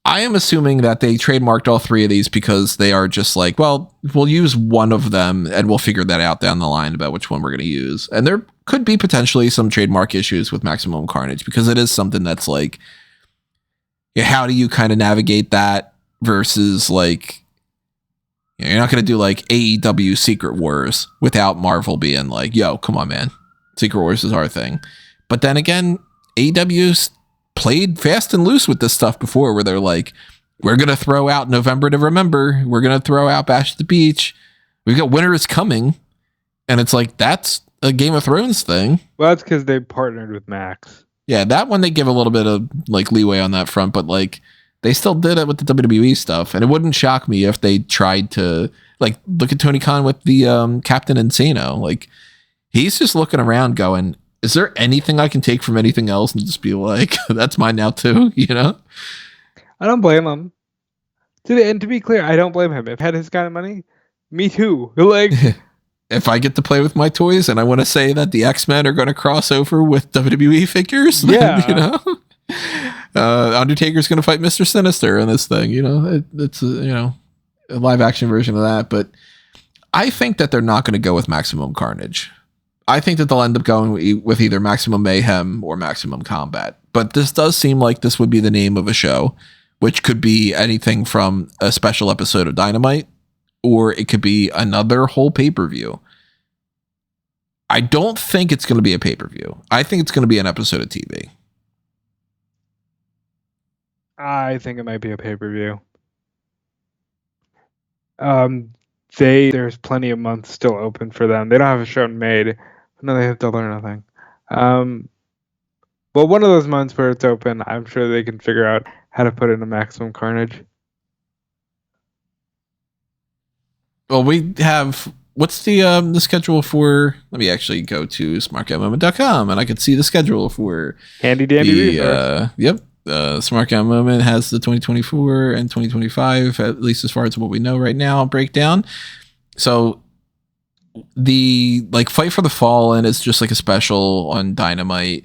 I am assuming that they trademarked all 3 of these because they are just like, well, we'll use one of them and we'll figure that out down the line about which one we're going to use. And there could be potentially some trademark issues with Maximum Carnage because it is something that's like, how do you kind of navigate that versus like, you're not going to do like AEW Secret Wars without Marvel being like, yo, come on, man. Secret Wars is our thing. But then again, AEW's played fast and loose with this stuff before, where they're like, we're going to throw out November to Remember. We're going to throw out Bash at the Beach. We've got Winter is Coming. And it's like, that's a Game of Thrones thing. Well, that's because they partnered with Max. Yeah, that one they give a little bit of like leeway on that front, but like they still did it with the WWE stuff. And it wouldn't shock me if they tried to, like, look at Tony Khan with the Captain Insano. Like, he's just looking around going, is there anything I can take from anything else and just be like, that's mine now too, I don't blame him. And to be clear, I don't blame him. If I had his kind of money, me too. Like, if I get to play with my toys and I want to say that the X-Men are going to cross over with WWE figures, then, Undertaker's going to fight Mr. Sinister in this thing, it's a live action version of that. But I think that they're not going to go with Maximum Carnage. I think that they'll end up going with either Maximum Mayhem or Maximum Combat. But this does seem like this would be the name of a show, which could be anything from a special episode of Dynamite, or it could be another whole pay-per-view. I don't think it's going to be a pay-per-view. I think it's going to be an episode of TV. I think it might be a pay-per-view. There's plenty of months still open for them. They don't have a show made. No, they have Double or Nothing. Well, one of those months where it's open, I'm sure they can figure out how to put in a Maximum Carnage. Well, we have, what's the schedule for, let me actually go to smartguymoment.com and I can see the schedule for Handy Dandy Yep. Smart Guy Moment has the 2024 and 2025, at least as far as what we know right now, breakdown. So the Fight for the Fallen is just like a special on Dynamite.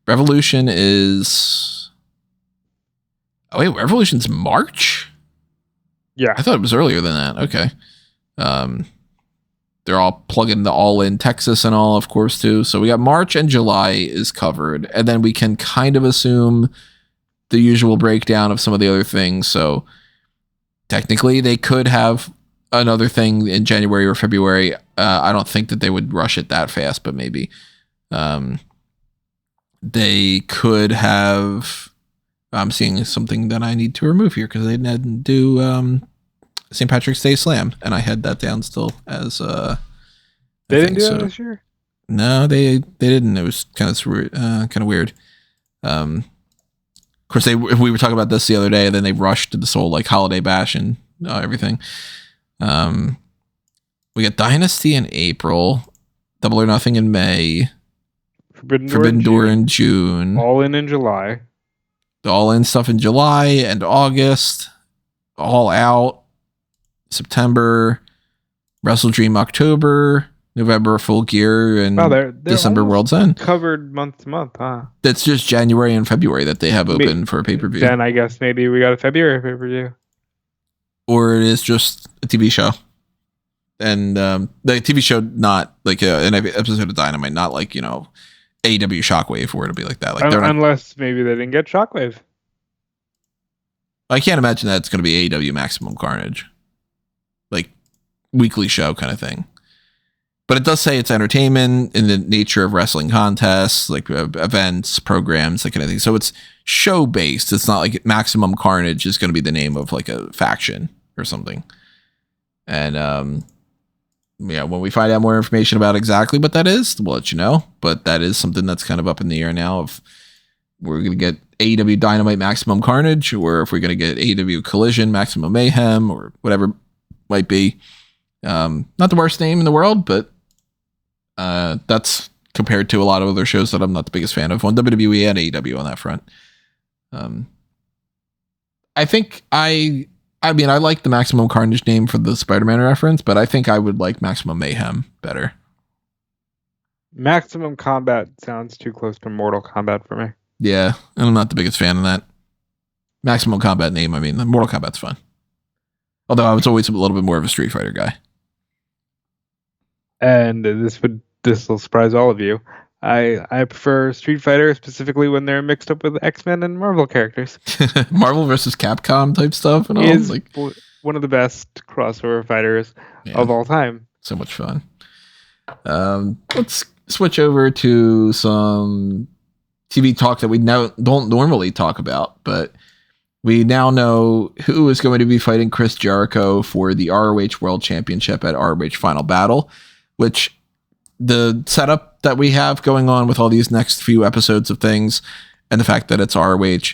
Revolution is, Revolution's March? Yeah. I thought it was earlier than that. Okay. They're all plugging the All In Texas and all, of course, too. So we got March and July is covered. And then we can kind of assume the usual breakdown of some of the other things. So technically they could have another thing in January or February. I don't think that they would rush it that fast, but maybe they could have. I'm seeing something that I need to remove here because they didn't do St. Patrick's Day Slam, and I had that down still as they didn't do that this year. No, they didn't. It was kind of weird. Of course, we were talking about this the other day, and then they rushed to this whole like holiday bash and everything. We got Dynasty in April, Double or Nothing in May, Forbidden Door in June, All in July. All in stuff in July and August, All Out, September, Wrestle Dream October, November Full Gear, and they're December World's End. Covered month to month, huh? That's just January and February that they have open for a pay-per-view. Then I guess maybe we got a February pay-per-view. Or it is just a TV show. And the TV show, not like an episode of Dynamite, not like, AEW Shockwave, where it'll be like that. Like unless maybe they didn't get Shockwave. I can't imagine that it's going to be AEW Maximum Carnage. Like, weekly show kind of thing. But it does say it's entertainment in the nature of wrestling contests, like events, programs, that kind of thing. So it's show-based. It's not like Maximum Carnage is going to be the name of like a faction or something. And when we find out more information about exactly what that is, we'll let you know. But that is something that's kind of up in the air now. If we're going to get AEW Dynamite Maximum Carnage, or if we're going to get AEW Collision Maximum Mayhem, or whatever it might be. Not the worst name in the world, but that's compared to a lot of other shows that I'm not the biggest fan of on WWE and AEW on that front. I think I like the Maximum Carnage name for the Spider-Man reference, but I think I would like Maximum Mayhem better. Maximum Combat sounds too close to Mortal Kombat for me. Yeah, and I'm not the biggest fan of that. Maximum Combat name, the Mortal Kombat's fun. Although I was always a little bit more of a Street Fighter guy. And this will surprise all of you. I prefer Street Fighter, specifically when they're mixed up with X-Men and Marvel characters. Marvel versus Capcom type stuff and all. Is like one of the best crossover fighters of all time. So much fun. Let's switch over to some TV talk that we don't normally talk about, but we now know who is going to be fighting Chris Jericho for the ROH World Championship at ROH Final Battle, which the setup that we have going on with all these next few episodes of things and the fact that it's ROH,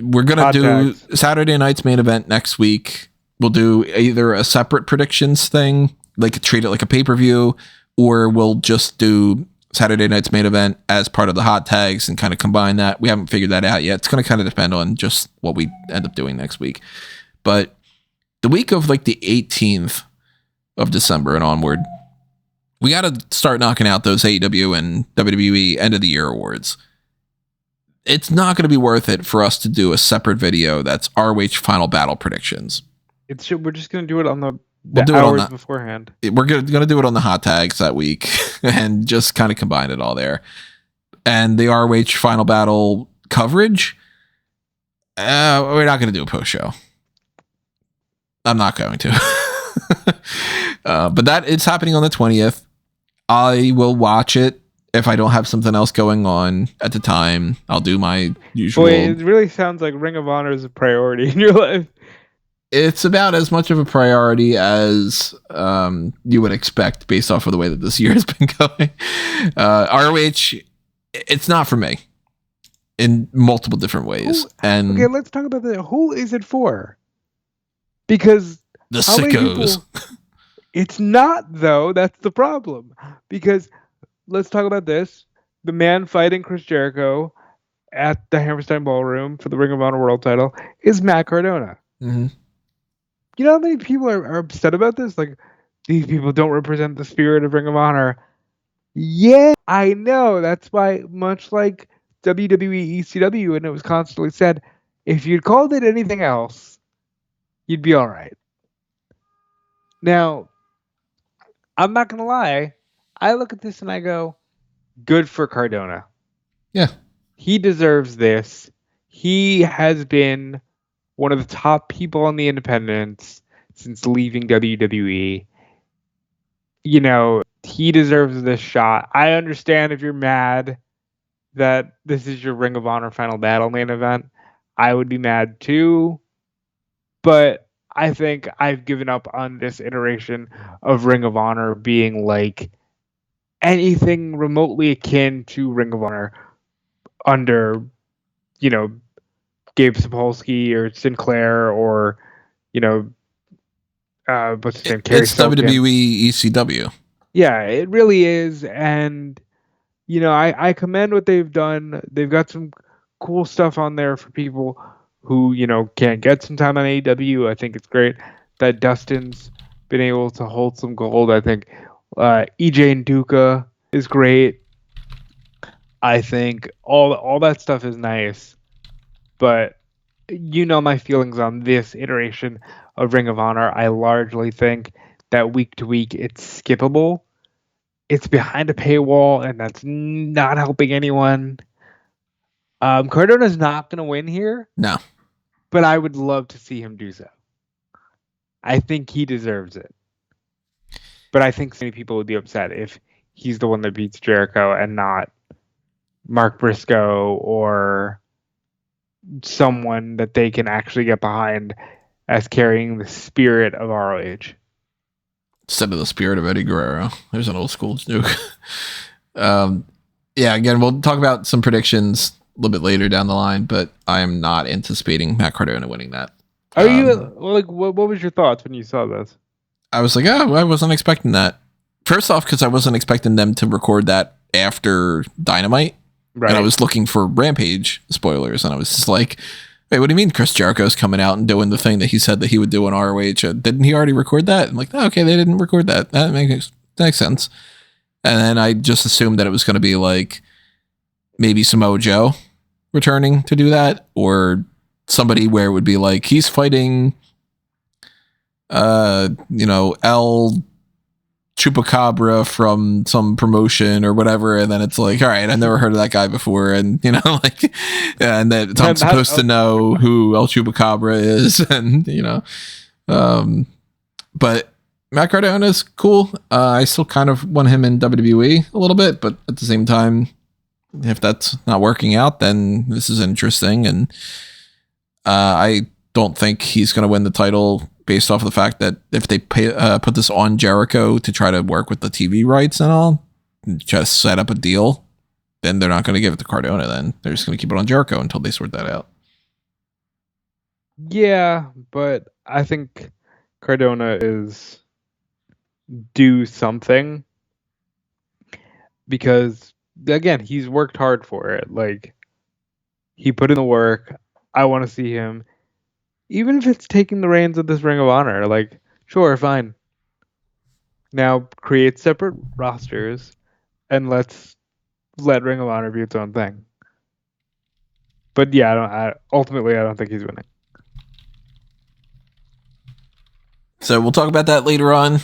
we're going to do Saturday night's main event next week. We'll do either a separate predictions thing, like treat it like a pay-per-view, or we'll just do Saturday night's main event as part of the hot tags and kind of combine that. We haven't figured that out yet. It's going to kind of depend on just what we end up doing next week. But the week of like the 18th of December and onward, we got to start knocking out those AEW and WWE end of the year awards. It's not going to be worth it for us to do a separate video that's ROH Final Battle predictions. We're just going to do it on the hours beforehand. We're going to do it on the hot tags that week and just kind of combine it all there. And the ROH Final Battle coverage, we're not going to do a post show. I'm not going to. But that it's happening on the 20th. I will watch it if I don't have something else going on at the time. I'll do my usual. Boy, it really sounds like Ring of Honor is a priority in your life. It's about as much of a priority as you would expect based off of the way that this year has been going. ROH, it's not for me in multiple different ways. Okay, let's talk about that. Who is it for? Because the sickos. It's not, though. That's the problem. Because let's talk about this. The man fighting Chris Jericho at the Hammerstein Ballroom for the Ring of Honor World title is Matt Cardona. Mm-hmm. You know how many people are upset about this? Like, these people don't represent the spirit of Ring of Honor. Yeah, I know. That's why, much like WWE ECW, and it was constantly said, if you'd called it anything else, you'd be all right. Now, I'm not going to lie. I look at this and I go, good for Cardona. Yeah. He deserves this. He has been one of the top people on the independents since leaving WWE. He deserves this shot. I understand if you're mad that this is your Ring of Honor Final Battle main event. I would be mad too. But I think I've given up on this iteration of Ring of Honor being like anything remotely akin to Ring of Honor under, Gabe Sapolsky or Sinclair or, what's his name? Kerry It's Silkin. WWE ECW. Yeah, it really is. And, I commend what they've done. They've got some cool stuff on there for people who, can't get some time on AEW. I think it's great that Dustin's been able to hold some gold. I think EJ and Duca is great. I think all that stuff is nice. But my feelings on this iteration of Ring of Honor. I largely think that week to week it's skippable. It's behind a paywall, and that's not helping anyone. Cardona's not going to win here. No. But I would love to see him do so. I think he deserves it. But I think so many people would be upset if he's the one that beats Jericho and not Mark Briscoe or someone that they can actually get behind as carrying the spirit of ROH. Instead of the spirit of Eddie Guerrero. There's an old school joke. Again, we'll talk about some predictions a little bit later down the line, but I am not anticipating Matt Cardona winning that. Are you like what was your thoughts when you saw this? I was like, I wasn't expecting that. First off, because I wasn't expecting them to record that after Dynamite. Right. And I was looking for Rampage spoilers, and I was just like, wait, what do you mean Chris Jericho's coming out and doing the thing that he said that he would do on ROH? Didn't he already record that? I'm like, oh, okay, they didn't record that. That makes sense. And then I just assumed that it was going to be like maybe Samoa Joe returning to do that, or somebody where it would be like he's fighting El Chupacabra from some promotion or whatever, and then it's like, all right, I've never heard of that guy before, and and that I'm supposed to know who El Chupacabra is, and but Matt Cardona is cool. I still kind of want him in WWE a little bit, but at the same time, if that's not working out, then this is interesting, and I don't think he's going to win the title based off of the fact that if they put this on Jericho to try to work with the TV rights and all, just set up a deal, then they're not going to give it to Cardona. Then they're just going to keep it on Jericho until they sort that out. Yeah, but I think Cardona is due something because, again, he's worked hard for it. Like, he put in the work. I want to see him. Even if it's taking the reins of this Ring of Honor, like, sure, fine. Now create separate rosters and let Ring of Honor be its own thing. But yeah, ultimately, I don't think he's winning. So we'll talk about that later on,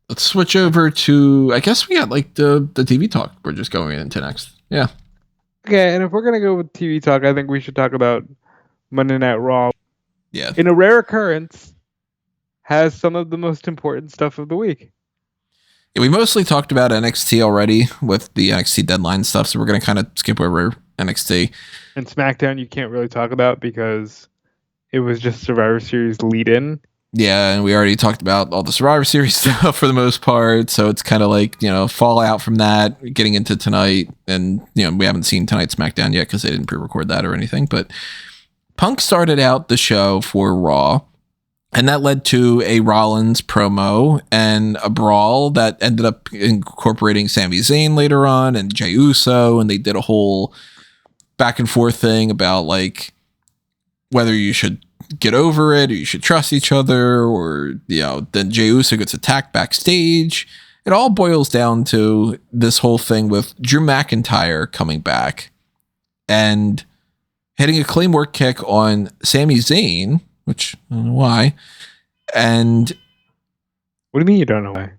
Let's switch over to, I guess we got like the TV talk we're just going into next. Yeah. Okay, and if we're going to go with TV talk, I think we should talk about Monday Night Raw. Yeah. In a rare occurrence, has some of the most important stuff of the week. Yeah, we mostly talked about NXT already with the NXT deadline stuff, so we're going to kind of skip over NXT. And SmackDown you can't really talk about because it was just Survivor Series lead-in. Yeah, and we already talked about all the Survivor Series stuff for the most part, so it's kind of like, fallout from that, getting into tonight, and, we haven't seen tonight's SmackDown yet because they didn't pre-record that or anything, but Punk started out the show for Raw, and that led to a Rollins promo and a brawl that ended up incorporating Sami Zayn later on and Jey Uso, and they did a whole back and forth thing about, like, whether you should get over it or you should trust each other, or then Jey Uso gets attacked backstage. It all boils down to this whole thing with Drew McIntyre coming back and hitting a Claymore kick on Sami Zayn, which I don't know why. And what do you mean you don't know why?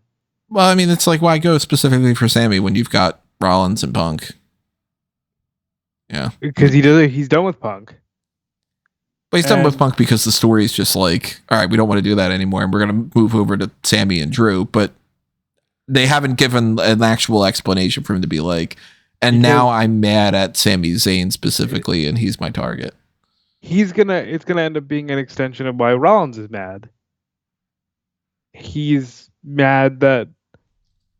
Well, I mean, it's like, why go specifically for Sami when you've got Rollins and Punk? Yeah. because he's done with Punk. But he's done with Punk because the story's just like, all right, we don't want to do that anymore, and we're going to move over to Sammy and Drew. But they haven't given an actual explanation for him to be like, and now I'm mad at Sami Zayn specifically, and he's my target. It's gonna end up being an extension of why Rollins is mad. He's mad that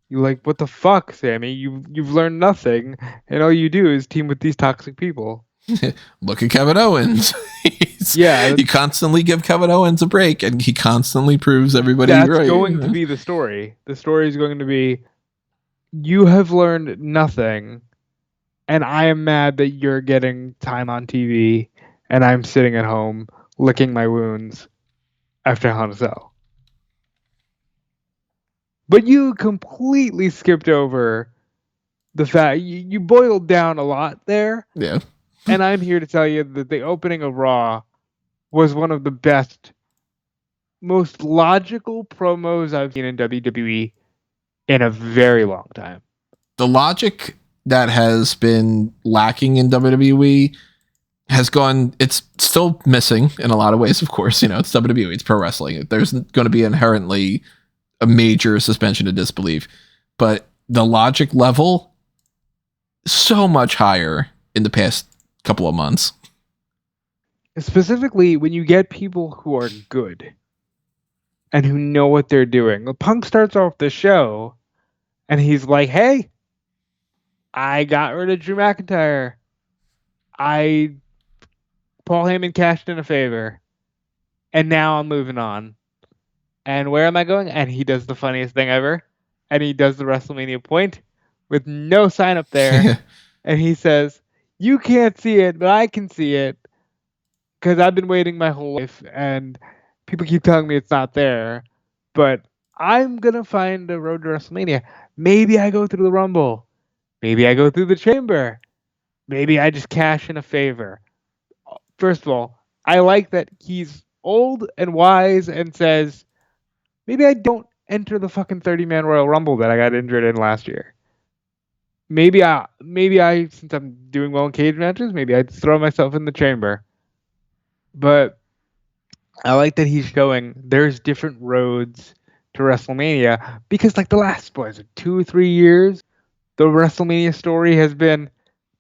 you're like, what the fuck, Sammy? You've learned nothing, and all you do is team with these toxic people. Look at Kevin Owens. You constantly give Kevin Owens a break, and he constantly proves everybody right. That's going to be the story. The story is going to be, you have learned nothing, and I am mad that you're getting time on TV, and I'm sitting at home licking my wounds after Hell in a Cell. But you completely skipped over the fact you boiled down a lot there. Yeah. And I'm here to tell you that the opening of Raw was one of the best, most logical promos I've seen in WWE in a very long time. The logic that has been lacking in WWE has gone, it's still missing in a lot of ways, of course. You know, it's WWE, it's pro wrestling. There's going to be inherently a major suspension of disbelief. But the logic level, so much higher in the past couple of months. Specifically, when you get people who are good and who know what they're doing. Punk starts off the show and he's like, hey, I got rid of Drew McIntyre. Paul Heyman cashed in a favor. And now I'm moving on. And where am I going? And he does the funniest thing ever. And he does the WrestleMania point with no sign up there. And he says, you can't see it, but I can see it. Because I've been waiting my whole life. And people keep telling me it's not there. But I'm going to find a road to WrestleMania. Maybe I go through the Rumble. Maybe I go through the Chamber. Maybe I just cash in a favor. First of all, I like that he's old and wise and says, maybe I don't enter the fucking 30-man Royal Rumble that I got injured in last year. Maybe I, since I'm doing well in cage matches, maybe I throw myself in the Chamber. But I like that he's showing there's different roads to WrestleMania because, like, the last 2 or 3 years, the WrestleMania story has been,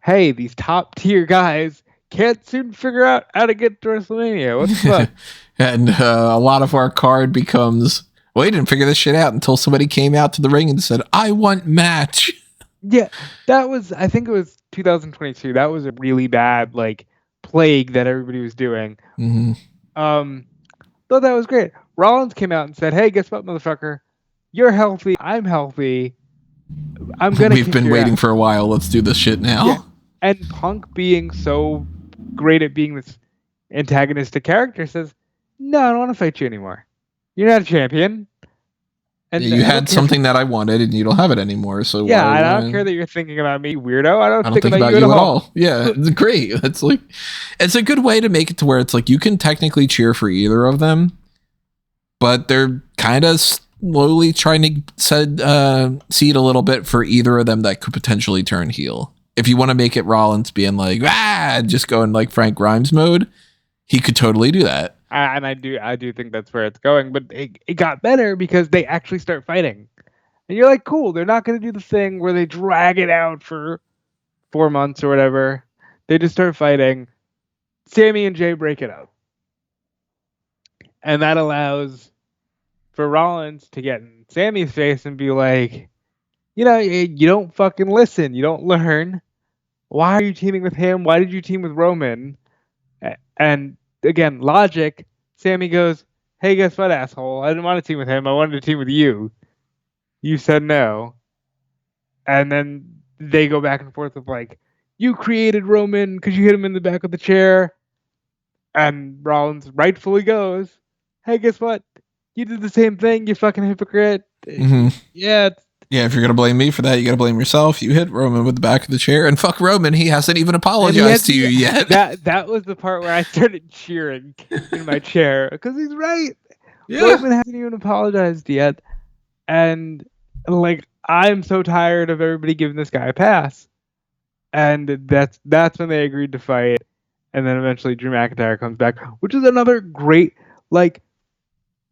hey, these top tier guys can't soon figure out how to get to WrestleMania. What's the fuck? And a lot of our card becomes, well, he didn't figure this shit out until somebody came out to the ring and said, I want match. Yeah, that was, I think it was 2022. That was a really bad, like, plague that everybody was doing. Mm-hmm. Thought that was great. Rollins came out and said, hey, guess what, motherfucker? You're healthy. I'm healthy. We've been waiting for a while. Let's do this shit now. Yeah. And Punk, being so great at being this antagonistic character, says, no, I don't want to fight you anymore. You're not a champion. And you had something that I wanted, and you don't have it anymore. So yeah, I don't care that you're thinking about me, weirdo. I don't think about you at all. Yeah, it's great. It's like, it's a good way to make it to where it's like you can technically cheer for either of them, but they're kind of slowly trying to seed a little bit for either of them that could potentially turn heel. If you want to make it Rollins being like, just going like Frank Grimes mode, he could totally do that. And I do think that's where it's going, but it got better because they actually start fighting. And you're like, cool, they're not going to do the thing where they drag it out for 4 months or whatever. They just start fighting. Sammy and Jay break it up. And that allows for Rollins to get in Sammy's face and be like, you don't fucking listen. You don't learn. Why are you teaming with him? Why did you team with Roman? And again, logic. Sammy goes, hey, guess what, asshole? I didn't want to team with him. I wanted to team with you. You said no. And then they go back and forth with like, you created Roman because you hit him in the back of the chair. And Rollins rightfully goes, hey, guess what? You did the same thing, you fucking hypocrite. Mm-hmm. Yeah. Yeah, if you're going to blame me for that, you got to blame yourself. You hit Roman with the back of the chair, and fuck Roman, he hasn't even apologized to you yet. That was the part where I started cheering in my chair, because he's right. Yeah. Roman hasn't even apologized yet. And, like, I'm so tired of everybody giving this guy a pass. and that's when they agreed to fight. And then eventually Drew McIntyre comes back, which is another great, like,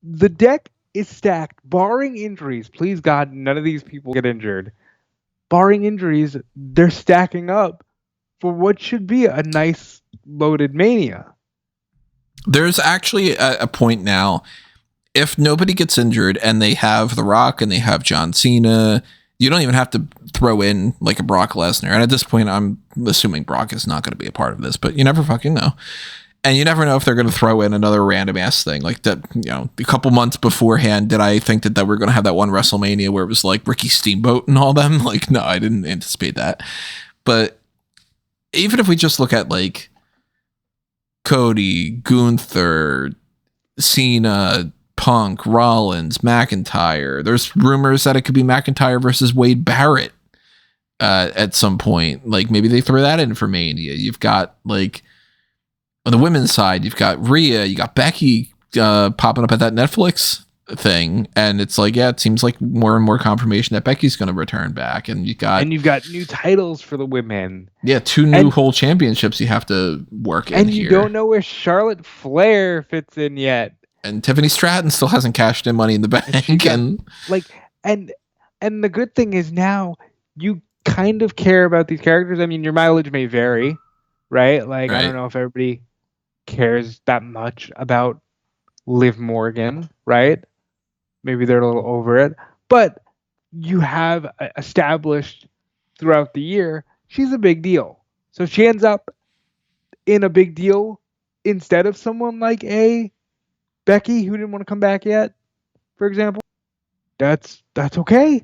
the deck is stacked, barring injuries. Please God, none of these people get injured. Barring injuries, they're stacking up for what should be a nice loaded Mania. There's actually a point now, if nobody gets injured and they have The Rock and they have John Cena, you don't even have to throw in like a Brock Lesnar. And at this point, I'm assuming Brock is not going to be a part of this, but you never fucking know. And you never know if they're going to throw in another random ass thing like that. You know, a couple months beforehand, did I think that we're going to have that one WrestleMania where it was like Ricky Steamboat and all them? Like, no, I didn't anticipate that. But even if we just look at like Cody, Gunther, Cena, Punk, Rollins, McIntyre, there's rumors that it could be McIntyre versus Wade Barrett at some point. Like maybe they throw that in for Mania. You've got like, on the women's side, you've got Rhea, you got Becky popping up at that Netflix thing, and it's like, yeah, it seems like more and more confirmation that Becky's going to return back, and you've got new titles for the women. Yeah, 2 new whole championships you have to work in, and you don't know where Charlotte Flair fits in yet, and Tiffany Stratton still hasn't cashed in Money in the Bank, and the good thing is now you kind of care about these characters. I mean, your mileage may vary, right? Like, right. I don't know if everybody cares that much about Liv Morgan, right? Maybe they're a little over it, but you have established throughout the year she's a big deal. So she ends up in a big deal instead of someone like a Becky who didn't want to come back yet, for example. That's okay.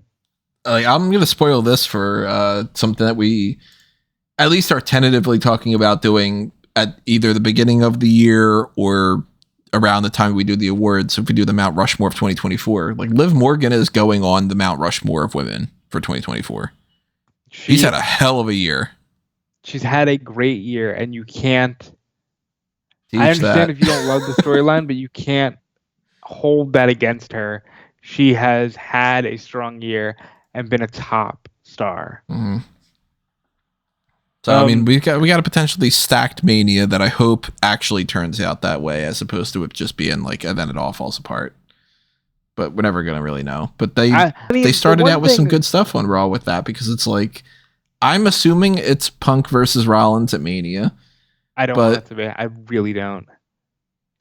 Like, I'm gonna spoil this for something that we at least are tentatively talking about doing at either the beginning of the year or around the time we do the awards. If we do the Mount Rushmore of 2024, like Liv Morgan is going on the Mount Rushmore of women for 2024. She's had a hell of a year. She's had a great year, and you can't. I understand if you don't love the storyline, but you can't hold that against her. She has had a strong year and been a top star. Mm-hmm. So, I mean, we got a potentially stacked Mania that I hope actually turns out that way, as opposed to it just being like, and then it all falls apart. But we're never going to really know. But they started out with some good stuff on Raw with that, because it's like, I'm assuming it's Punk versus Rollins at Mania. I don't want it to be. I really don't.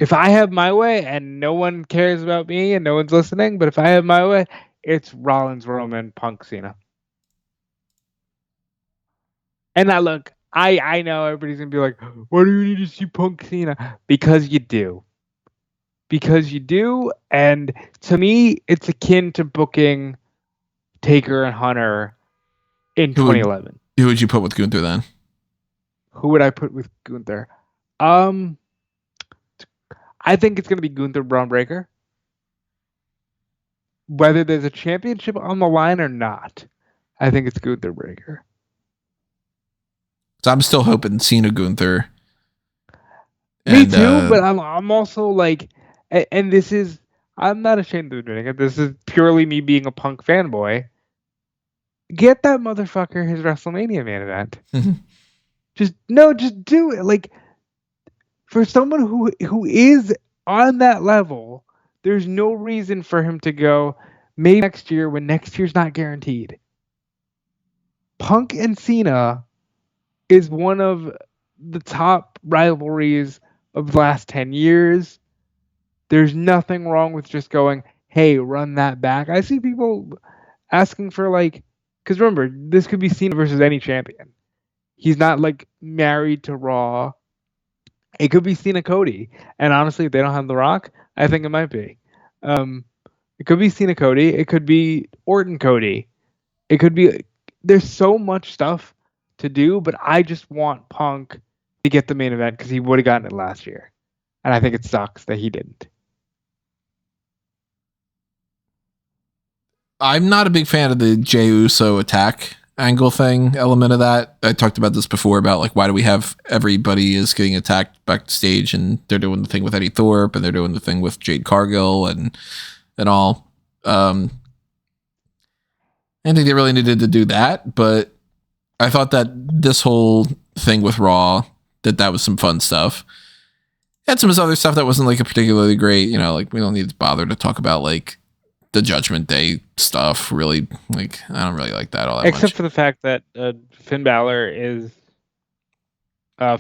If I have my way, and no one cares about me and no one's listening, but if I have my way, it's Rollins, Roman, Punk, Cena. And now look, I know everybody's going to be like, why do you need to see Punk Cena? Because you do. Because you do, and to me, it's akin to booking Taker and Hunter in 2011. Who would you put with Gunther then? Who would I put with Gunther? I think it's going to be Gunther Braun Breaker. Whether there's a championship on the line or not, I think it's Gunther Breaker. So I'm still hoping Cena Gunther. Me too, but I'm also like, and this is, I'm not ashamed of admitting it. This is purely me being a Punk fanboy. Get that motherfucker his WrestleMania main event. Just do it. Like, for someone who is on that level, there's no reason for him to go maybe next year when next year's not guaranteed. Punk and Cena is one of the top rivalries of the last 10 years. There's nothing wrong with just going, hey, run that back. I see people asking for, like, because remember, this could be Cena versus any champion. He's not, like, married to Raw. It could be Cena Cody. And honestly, if they don't have The Rock, I think it might be. It could be Cena Cody. It could be Orton Cody. It could be, there's so much stuff to do, but I just want Punk to get the main event because he would have gotten it last year. And I think it sucks that he didn't. I'm not a big fan of the Jey Uso attack angle thing element of that. I talked about this before about, like, why do we have everybody is getting attacked backstage, and they're doing the thing with Eddie Thorpe and they're doing the thing with Jade Cargill and all. I think they really needed to do that, but I thought that this whole thing with Raw, that was some fun stuff. Had some other stuff that wasn't like a particularly great, like we don't need to bother to talk about like the Judgment Day stuff. Really, like I don't really like that all that much. Except for the fact that Finn Balor is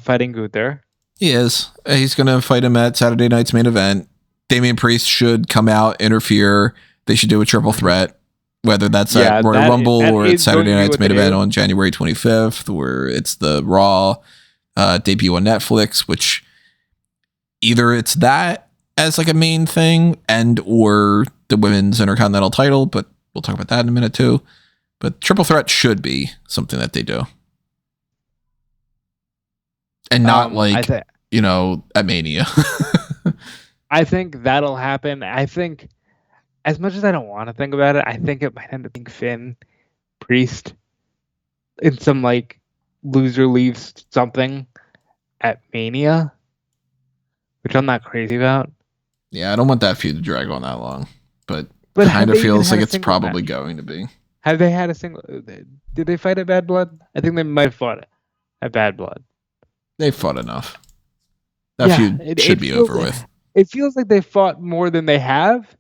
fighting Gunther. He is. He's going to fight him at Saturday night's main event. Damian Priest should come out, interfere. They should do a triple threat, whether that's at Royal Rumble or at Saturday night's main event on January 25th, or it's the Raw debut on Netflix, which either it's that as like a main thing and or the women's Intercontinental title, but we'll talk about that in a minute too. But triple threat should be something that they do. And not at Mania. I think that'll happen. I think, as much as I don't want to think about it, I think it might end up being Finn, Priest, in some like loser leaves something at Mania, which I'm not crazy about. Yeah, I don't want that feud to drag on that long, but kind of feels like it's probably going to be. Have they had a single? Did they fight at Bad Blood? I think they might have fought at Bad Blood. They fought enough. That feud should be over with. It feels like they fought more than they have,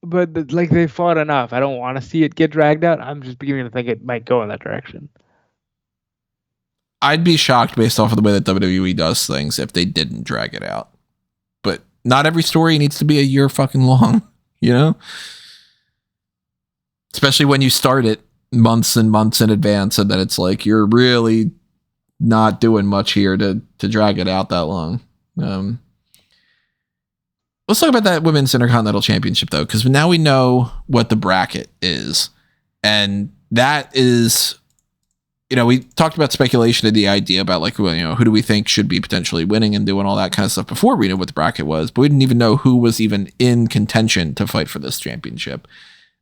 but like they fought enough. I don't want to see it get dragged out. I'm just beginning to think it might go in that direction. I'd be shocked based off of the way that WWE does things if they didn't drag it out. But not every story needs to be a year fucking long, Especially when you start it months and months in advance, and then it's like you're really not doing much here to drag it out that long. Let's talk about that Women's Intercontinental Championship, though, because now we know what the bracket is. And that is, we talked about speculation and the idea about, like, who do we think should be potentially winning and doing all that kind of stuff before we knew what the bracket was. But we didn't even know who was even in contention to fight for this championship.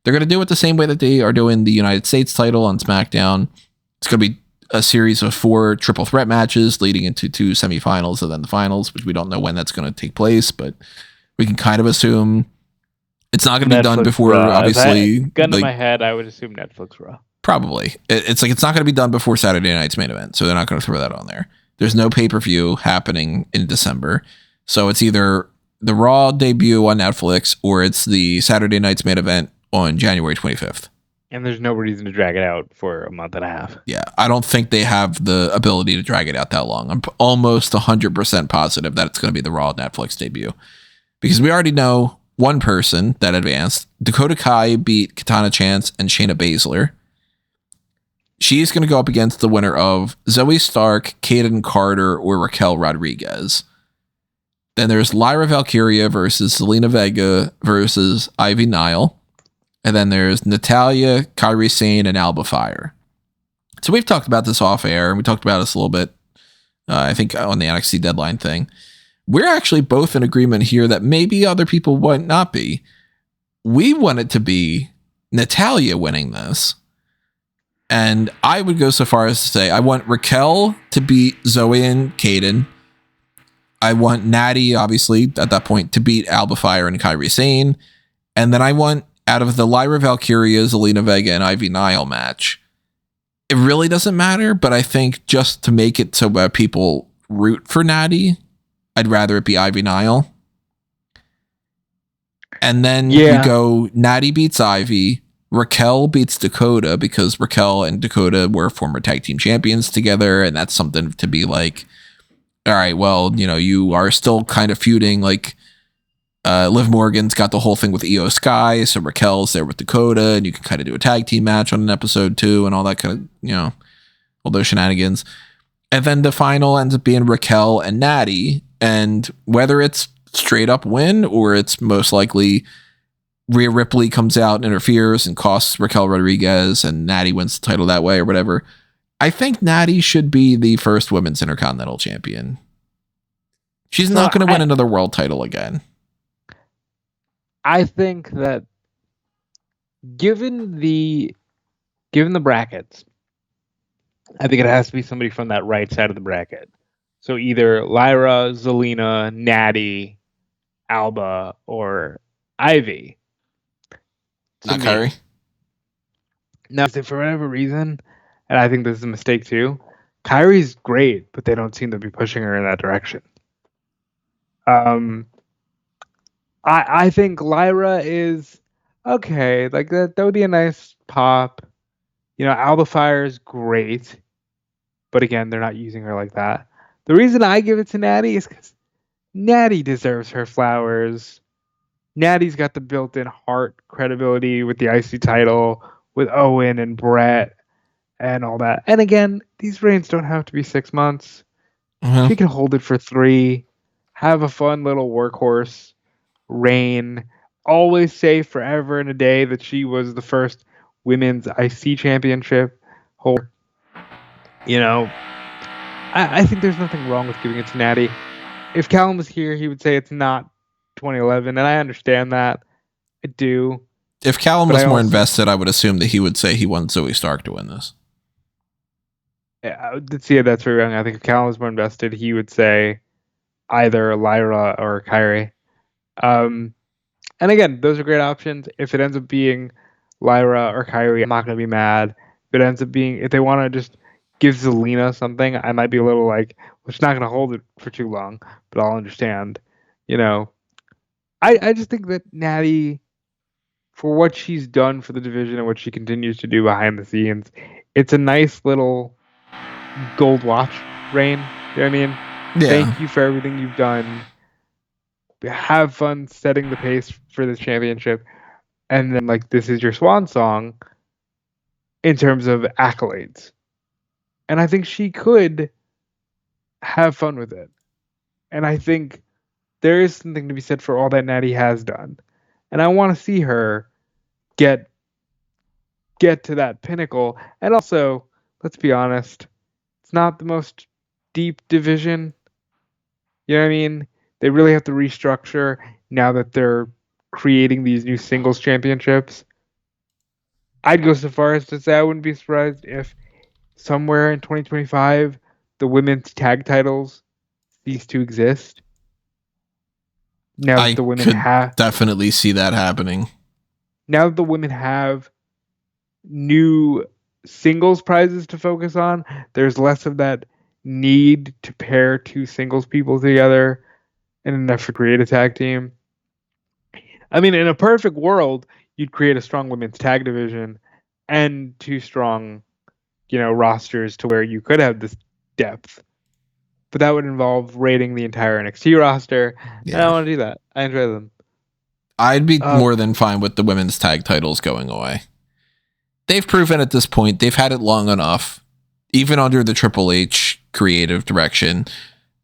They're going to do it the same way that they are doing the United States title on SmackDown. It's going to be a series of 4 triple threat matches leading into 2 semifinals and then the finals, which we don't know when that's going to take place, but we can kind of assume it's not going to be done before, obviously. Gun to my head, I would assume Netflix Raw. Probably. It's like it's not going to be done before Saturday night's main event, so they're not going to throw that on there. There's no pay-per-view happening in December, so it's either the Raw debut on Netflix or it's the Saturday night's main event on January 25th. And there's no reason to drag it out for a month and a half. Yeah, I don't think they have the ability to drag it out that long. I'm almost 100% positive that it's going to be the Raw Netflix debut. Because we already know one person that advanced. Dakota Kai beat Katana Chance and Shayna Baszler. She's going to go up against the winner of Zoe Stark, Kaden Carter, or Raquel Rodriguez. Then there's Lyra Valkyria versus Zelina Vega versus Ivy Nile. And then there's Natalya, Kairi Sane, and Alba Fire. So we've talked about this off air, and we talked about this a little bit, I think, on the NXT Deadline thing. We're actually both in agreement here that maybe other people might not be. We want it to be Natalya winning this. And I would go so far as to say I want Raquel to beat Zoe and Kaden. I want Natty, obviously, at that point, to beat Alba Fire and Kairi Sane. And then I want, out of the Lyra Valkyria, Zelina Vega, and Ivy Nile match, it really doesn't matter, but I think just to make it so where people root for Natty, I'd rather it be Ivy Nile. And then we go Natty beats Ivy, Raquel beats Dakota, because Raquel and Dakota were former tag team champions together, and that's something to be like, all right, well, you are still kind of feuding, like, Liv Morgan's got the whole thing with Io Sky, so Raquel's there with Dakota, and you can kind of do a tag team match on an episode too, and all that kind of, all those shenanigans. And then the final ends up being Raquel and Natty, and whether it's straight up win or it's most likely Rhea Ripley comes out and interferes and costs Raquel Rodriguez and Natty wins the title that way or whatever, I think Natty should be the first women's Intercontinental champion. She's not going to win another world title again. I think that given the brackets, I think it has to be somebody from that right side of the bracket. So either Lyra, Zelina, Natty, Alba, or Ivy. Not Kairi? Now, for whatever reason, and I think this is a mistake too. Kyrie's great, but they don't seem to be pushing her in that direction. I think Lyra is okay. Like that would be a nice pop. Alba Fire is great, but again, they're not using her like that. The reason I give it to Natty is because Natty deserves her flowers. Natty's got the built-in heart credibility with the IC title, with Owen and Brett and all that. And again, these reigns don't have to be 6 months. She can hold it for 3, have a fun little workhorse reign, always say forever and a day that she was the first women's IC championship holder. I think there's nothing wrong with giving it to Natty. If Callum was here, he would say it's not 2011, and I understand that. I do. If Callum was more invested, I would assume that he would say he wants Zoe Stark to win this. Yeah, that's very wrong. I think if Callum was more invested, he would say either Lyra or Kyrie. And again, those are great options. If it ends up being Lyra or Kyrie, I'm not going to be mad. If they want to just give Zelina something, I might be a little like, well, it's not going to hold it for too long, but I'll understand. I just think that Natty, for what she's done for the division and what she continues to do behind the scenes, it's a nice little gold watch reign. You know what I mean? Yeah. Thank you for everything you've done. Have fun setting the pace for this championship. And then, this is your swan song in terms of accolades. And I think she could have fun with it. And I think there is something to be said for all that Natty has done. And I want to see her get to that pinnacle. And also, let's be honest, it's not the most deep division. You know what I mean? They really have to restructure now that they're creating these new singles championships. I'd go so far as to say I wouldn't be surprised if somewhere in 2025 the women's tag titles cease to exist. Now that the women definitely see that happening. Now that the women have new singles prizes to focus on, there's less of that need to pair 2 singles people together in an effort to create a tag team. I mean, in a perfect world, you'd create a strong women's tag division and 2 strong, rosters to where you could have this depth. But that would involve raiding the entire NXT roster. Yeah. And I don't want to do that. I enjoy them. I'd be more than fine with the women's tag titles going away. They've proven at this point, they've had it long enough, even under the Triple H creative direction,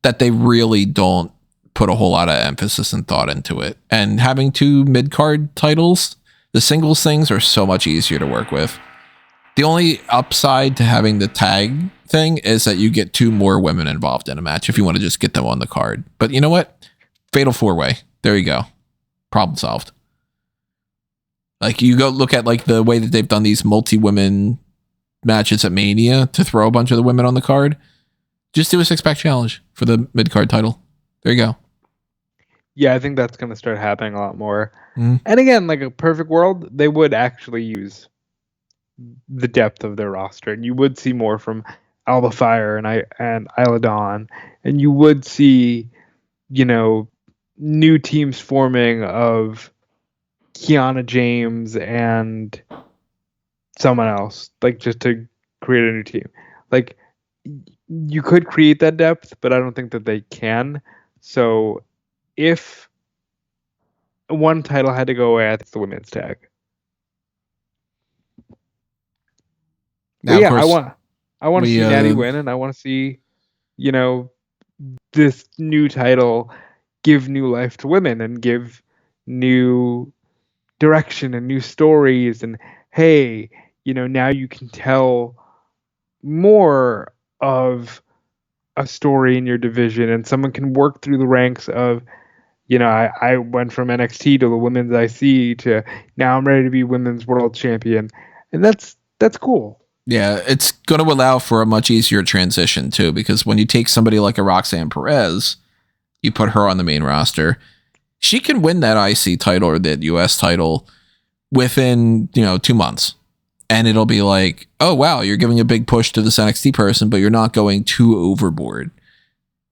that they really don't put a whole lot of emphasis and thought into it. And having 2 mid-card titles, the singles things are so much easier to work with. The only upside to having the tag thing is that you get 2 more women involved in a match if you want to just get them on the card. But you know what? Fatal 4-way. There you go. Problem solved. You go look at the way that they've done these multi-women matches at Mania to throw a bunch of the women on the card. Just do a 6-pack challenge for the mid-card title. There you go. Yeah, I think that's going to start happening a lot more. And again, a perfect world, they would actually use the depth of their roster, and you would see more from Alba Fire and Isla Dawn, and you would see, new teams forming of Kiana James and someone else, just to create a new team. You could create that depth, but I don't think that they can. So if one title had to go away, I think it's the women's tag. Now, yeah, I want to see Natty win, and I want to see, this new title give new life to women and give new direction and new stories. And hey, now you can tell more of a story in your division, and someone can work through the ranks of, I went from NXT to the women's IC to now I'm ready to be women's world champion. And that's cool. Yeah, it's going to allow for a much easier transition too, because when you take somebody like a Roxanne Perez, you put her on the main roster, she can win that IC title or that US title within, 2 months. And it'll be like, oh, wow, you're giving a big push to this NXT person, but you're not going too overboard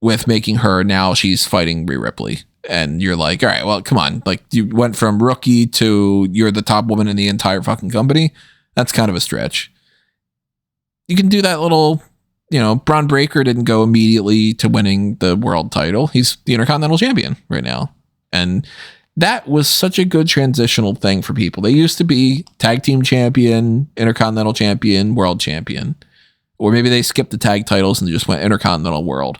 with making her now she's fighting Rhea Ripley. And you're like, all right, well, come on. Like, you went from rookie to you're the top woman in the entire fucking company. That's kind of a stretch. You can do that little, Braun Breaker didn't go immediately to winning the world title. He's the Intercontinental Champion right now. And that was such a good transitional thing for people. They used to be tag team champion, Intercontinental Champion, world champion. Or maybe they skipped the tag titles and just went Intercontinental World.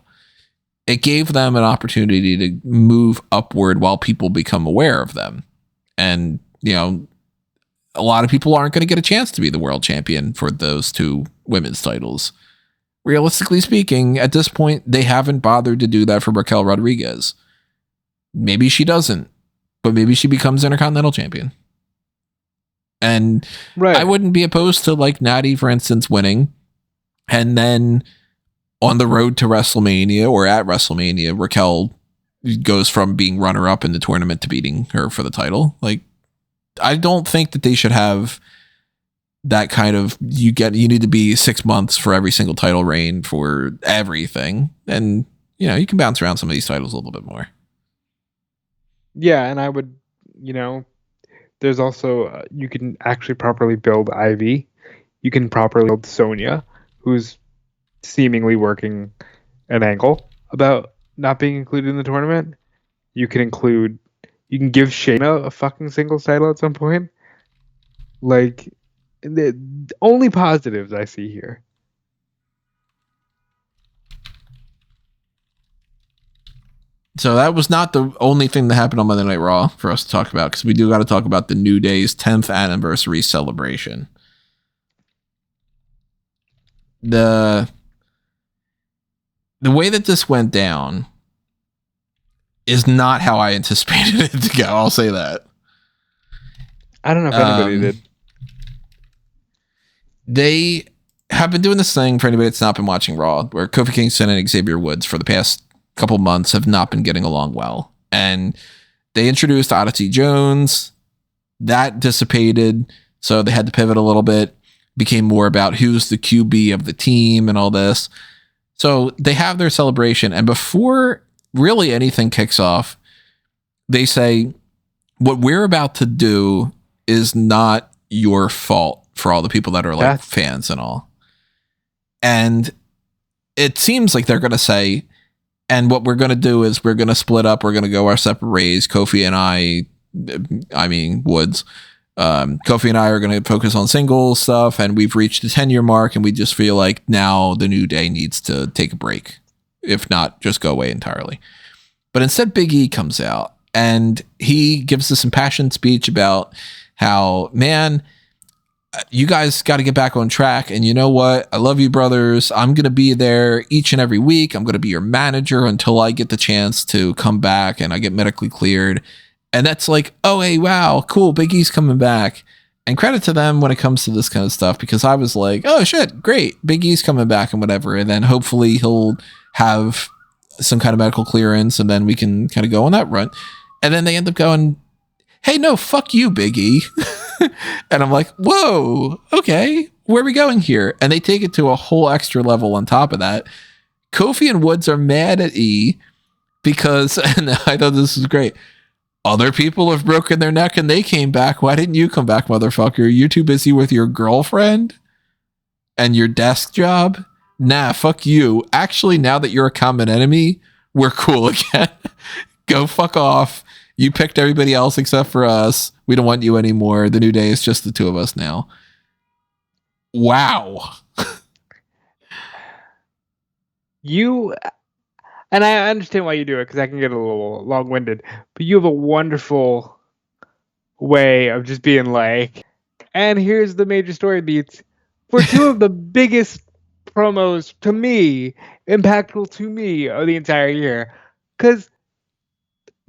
It gave them an opportunity to move upward while people become aware of them. And, a lot of people aren't going to get a chance to be the world champion for those two women's titles. Realistically speaking, at this point, they haven't bothered to do that for Raquel Rodriguez. Maybe she doesn't, but maybe she becomes Intercontinental Champion. And right. I wouldn't be opposed to like Natty, for instance, winning. And then on the road to WrestleMania or at WrestleMania, Raquel goes from being runner-up in the tournament to beating her for the title. Like, I don't think that they should have that kind of, you need to be 6 months for every single title reign for everything. And, you can bounce around some of these titles a little bit more. Yeah, and I would, there's also, you can actually properly build Ivy. You can properly build Sonya, who's seemingly working an angle about not being included in the tournament. You can give Shayna a fucking singles title at some point. Like, the only positives I see here. So that was not the only thing that happened on Monday Night Raw for us to talk about, because we do got to talk about the New Day's 10th anniversary celebration. The way that this went down is not how I anticipated it to go. I'll say that. I don't know if anybody did. They have been doing this thing, for anybody that's not been watching Raw, where Kofi Kingston and Xavier Woods for the past couple months have not been getting along well. And they introduced Odyssey Jones. That dissipated. So they had to pivot a little bit. Became more about who's the QB of the team and all this. So they have their celebration. And before really anything kicks off, they say, what we're about to do is not your fault, for all the people that are like fans and all. And it seems like they're going to say, and what we're going to do is we're going to split up. We're going to go our separate ways. Kofi and Woods. Kofi and I are going to focus on singles stuff, and we've reached the 10-year mark, and we just feel like now the New Day needs to take a break. If not, just go away entirely. But instead, Big E comes out, and he gives this impassioned speech about how, man, you guys got to get back on track. And you know what? I love you, brothers. I'm going to be there each and every week. I'm going to be your manager until I get the chance to come back and I get medically cleared. And that's like, oh, hey, wow, cool. Big E's coming back. And credit to them when it comes to this kind of stuff, because I was like, oh, shit, great. Big E's coming back and whatever. And then hopefully he'll have some kind of medical clearance and then we can kind of go on that run. And then they end up going, hey, no, fuck you, Big E. And I'm like, whoa, okay, where are we going here? And they take it to a whole extra level on top of that. Kofi and Woods are mad at E because, and I thought this was great, other people have broken their neck and they came back. Why didn't you come back, motherfucker? You're too busy with your girlfriend and your desk job? Nah, fuck you. Actually, now that you're a common enemy, we're cool again. Go fuck off. You picked everybody else except for us. We don't want you anymore. The New Day is just the two of us now. Wow. And I understand why you do it, because I can get a little long-winded, but you have a wonderful way of just being like, and here's the major story beats for two of the biggest promos to me, impactful to me of the entire year. Because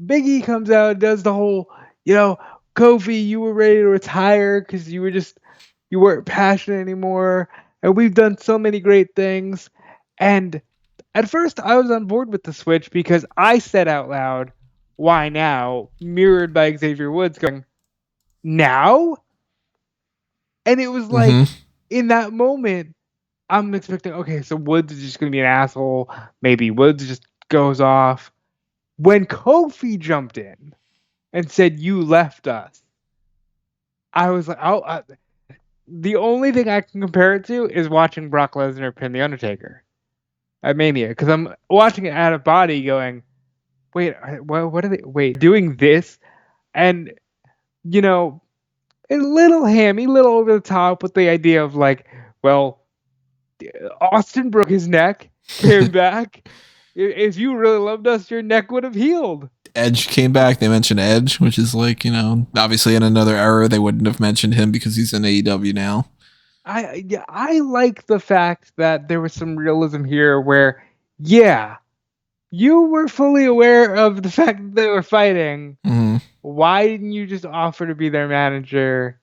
Big E comes out and does the whole, Kofi, you were ready to retire because you weren't passionate anymore. And we've done so many great things. And at first I was on board with the switch because I said out loud, why now? Mirrored by Xavier Woods going, now? And it was like, in that moment, I'm expecting, okay, so Woods is just going to be an asshole. Maybe Woods just goes off. When Kofi jumped in and said, "You left us," I was like, oh, the only thing I can compare it to is watching Brock Lesnar pin The Undertaker at Mania. Because I'm watching it out of body going, wait, what are they, doing this? And, you know, a little hammy, little over the top with the idea of like, well, Austin broke his neck, came back. If you really loved us, your neck would have healed. Edge came back. They mentioned Edge, which is like, obviously in another era, they wouldn't have mentioned him because he's in AEW now. I like the fact that there was some realism here where, yeah, you were fully aware of the fact that they were fighting. Mm-hmm. Why didn't you just offer to be their manager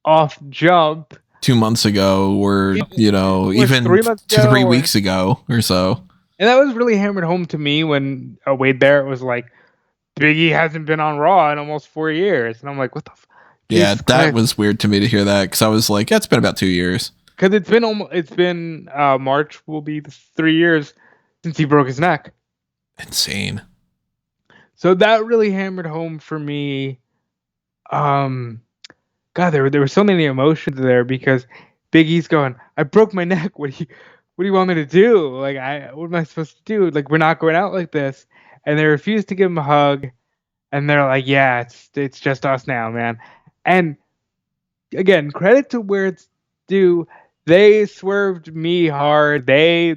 off jump 2 months ago, or even 3 weeks ago or so? And that was really hammered home to me when Wade Barrett was like, Big E hasn't been on Raw in almost 4 years. And I'm like, what the Yeah, that was weird to me to hear that, because I was like, yeah, it's been about 2 years. Because it's been March will be 3 years since he broke his neck. Insane. So that really hammered home for me. God, there were so many emotions there because Big E's going, I broke my neck. What do you want me to do? Like, what am I supposed to do? Like, we're not going out like this. And they refused to give him a hug. And they're like, yeah, it's just us now, man. And again, credit to where it's due. They swerved me hard. I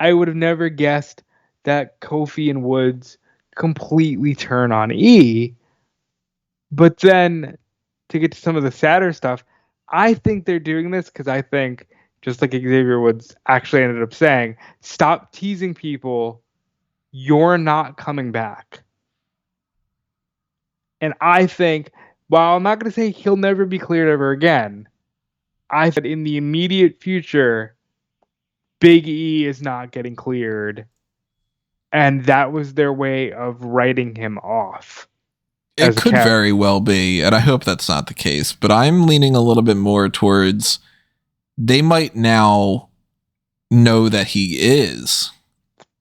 would have never guessed that Kofi and Woods completely turn on E. But then to get to some of the sadder stuff, I think they're doing this because I think, just like Xavier Woods actually ended up saying, stop teasing people. You're not coming back. And I think, while I'm not going to say he'll never be cleared ever again, I said in the immediate future, Big E is not getting cleared. And that was their way of writing him off. It could very well be, and I hope that's not the case, but I'm leaning a little bit more towards they might now know that he is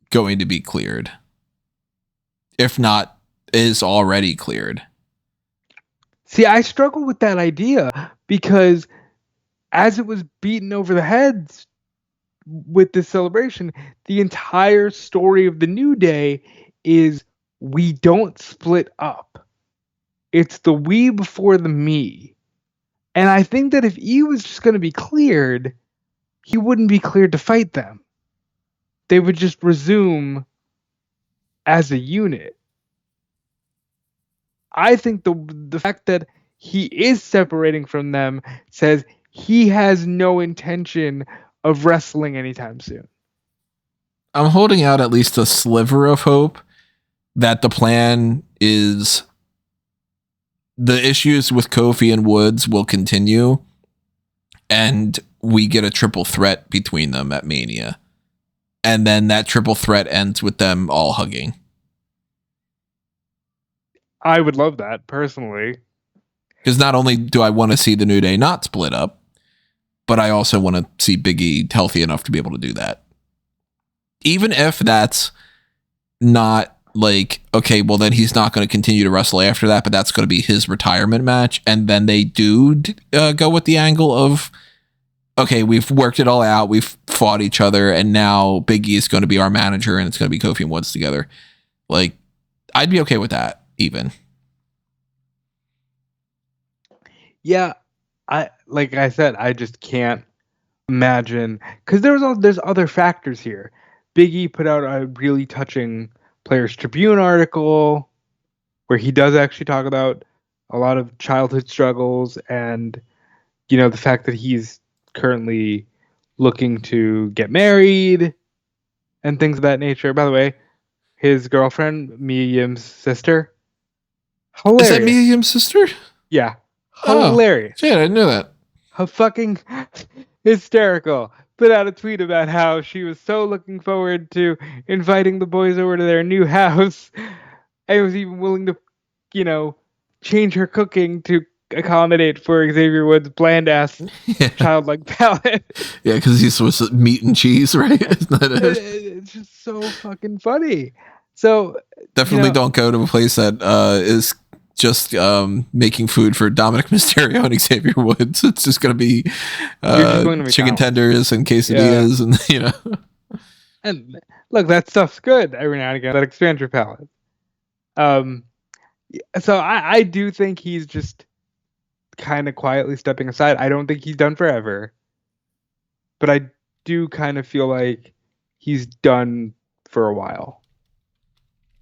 going to be cleared. If not, is already cleared. See, I struggle with that idea because as it was beaten over the heads with this celebration, the entire story of the New Day is we don't split up. It's the we before the me. And I think that if E was just going to be cleared, he wouldn't be cleared to fight them. They would just resume as a unit. I think the fact that he is separating from them says he has no intention of wrestling anytime soon. I'm holding out at least a sliver of hope that the plan is the issues with Kofi and Woods will continue and we get a triple threat between them at Mania. And then that triple threat ends with them all hugging. I would love that, personally. Because not only do I want to see the New Day not split up, but I also want to see Big E healthy enough to be able to do that. Even if that's not like, okay, well then he's not going to continue to wrestle after that, but that's going to be his retirement match. And then they do go with the angle of, okay, we've worked it all out. We've fought each other. And now Big E is going to be our manager and it's going to be Kofi and Woods together. Like, I'd be okay with that even. Yeah. Like I said, I just can't imagine, because there's other factors here. Big E put out a really touching Players Tribune article where he does actually talk about a lot of childhood struggles and, you know, the fact that he's currently looking to get married and things of that nature. By the way, his girlfriend, Mia Yim's sister, hilarious. Is that Mia Yim's sister? Yeah. Hilarious. Oh, shit, I didn't know that. How fucking hysterical. Put out a tweet about how she was so looking forward to inviting the boys over to their new house and was even willing to, you know, change her cooking to accommodate for Xavier Woods' bland ass Yeah, childlike palate. yeah, because he's supposed to meat and cheese, right? Isn't that it? It's just so fucking funny. So, you Definitely know, don't go to a place that is just making food for Dominic Mysterio and Xavier Woods. It's just going to be you're just going to chicken McDonald's. tenders and quesadillas, and you know. And look, that stuff's good every now and again. That expands your palate. So I do think he's just kind of quietly stepping aside. I don't think he's done forever, but I do kind of feel like he's done for a while.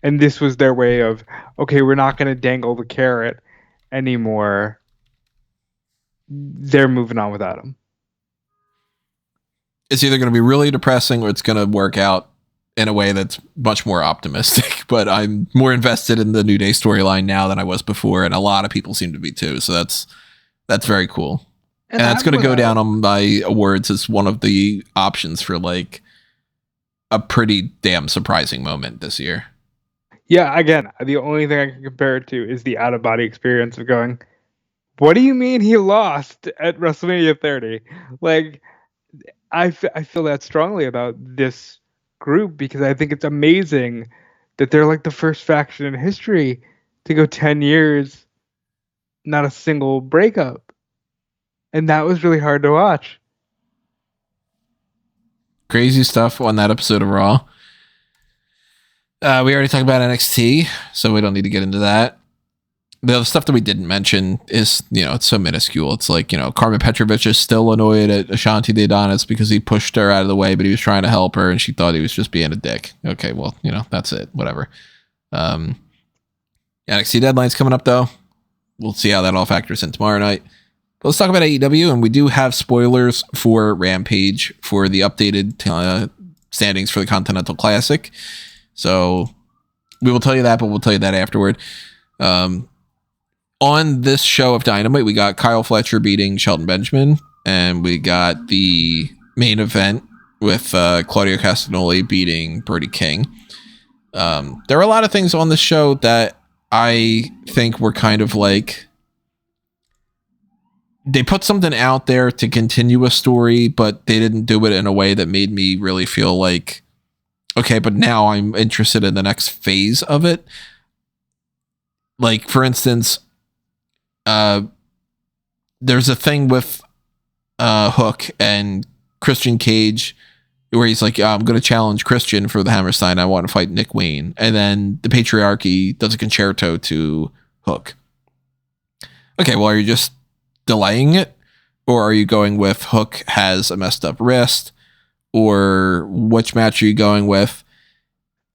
And this was their way of, okay, we're not going to dangle the carrot anymore. They're moving on without him. It's either going to be really depressing or it's going to work out in a way that's much more optimistic. But I'm more invested in the New Day storyline now than I was before, and a lot of people seem to be too. So that's very cool. And that's going to go down on my awards as one of the options for like a pretty damn surprising moment this year. Yeah, again, the only thing I can compare it to is the out-of-body experience of going, what do you mean he lost at WrestleMania 30? Like, I feel that strongly about this group because I think it's amazing that they're like the first faction in history to go 10 years, not a single breakup. And that was really hard to watch. Crazy stuff on that episode of Raw. We already talked about NXT, so we don't need to get into that. The other stuff that we didn't mention is, it's so minuscule. It's like, Carmen Petrovich is still annoyed at Ashanti De Adonis because he pushed her out of the way, but he was trying to help her and she thought he was just being a dick. Okay, well, that's it. Whatever. NXT Deadline's coming up, though. We'll see how that all factors in tomorrow night. But let's talk about AEW, and we do have spoilers for Rampage for the updated standings for the Continental Classic. So we will tell you that, but we'll tell you that afterward. On this show of Dynamite, we got Kyle Fletcher beating Shelton Benjamin, and we got the main event with Claudio Castagnoli beating Brody King. There are a lot of things on this show that I think were kind of like they put something out there to continue a story, but they didn't do it in a way that made me really feel like, okay, but now I'm interested in the next phase of it. Like, for instance, there's a thing with Hook and Christian Cage where he's like, I'm going to challenge Christian for the Hammerstein. I want to fight Nick Wayne. And then the Patriarchy does a concerto to Hook. Okay, well, are you just delaying it? Or are you going with Hook has a messed up wrist? Or which match are you going with?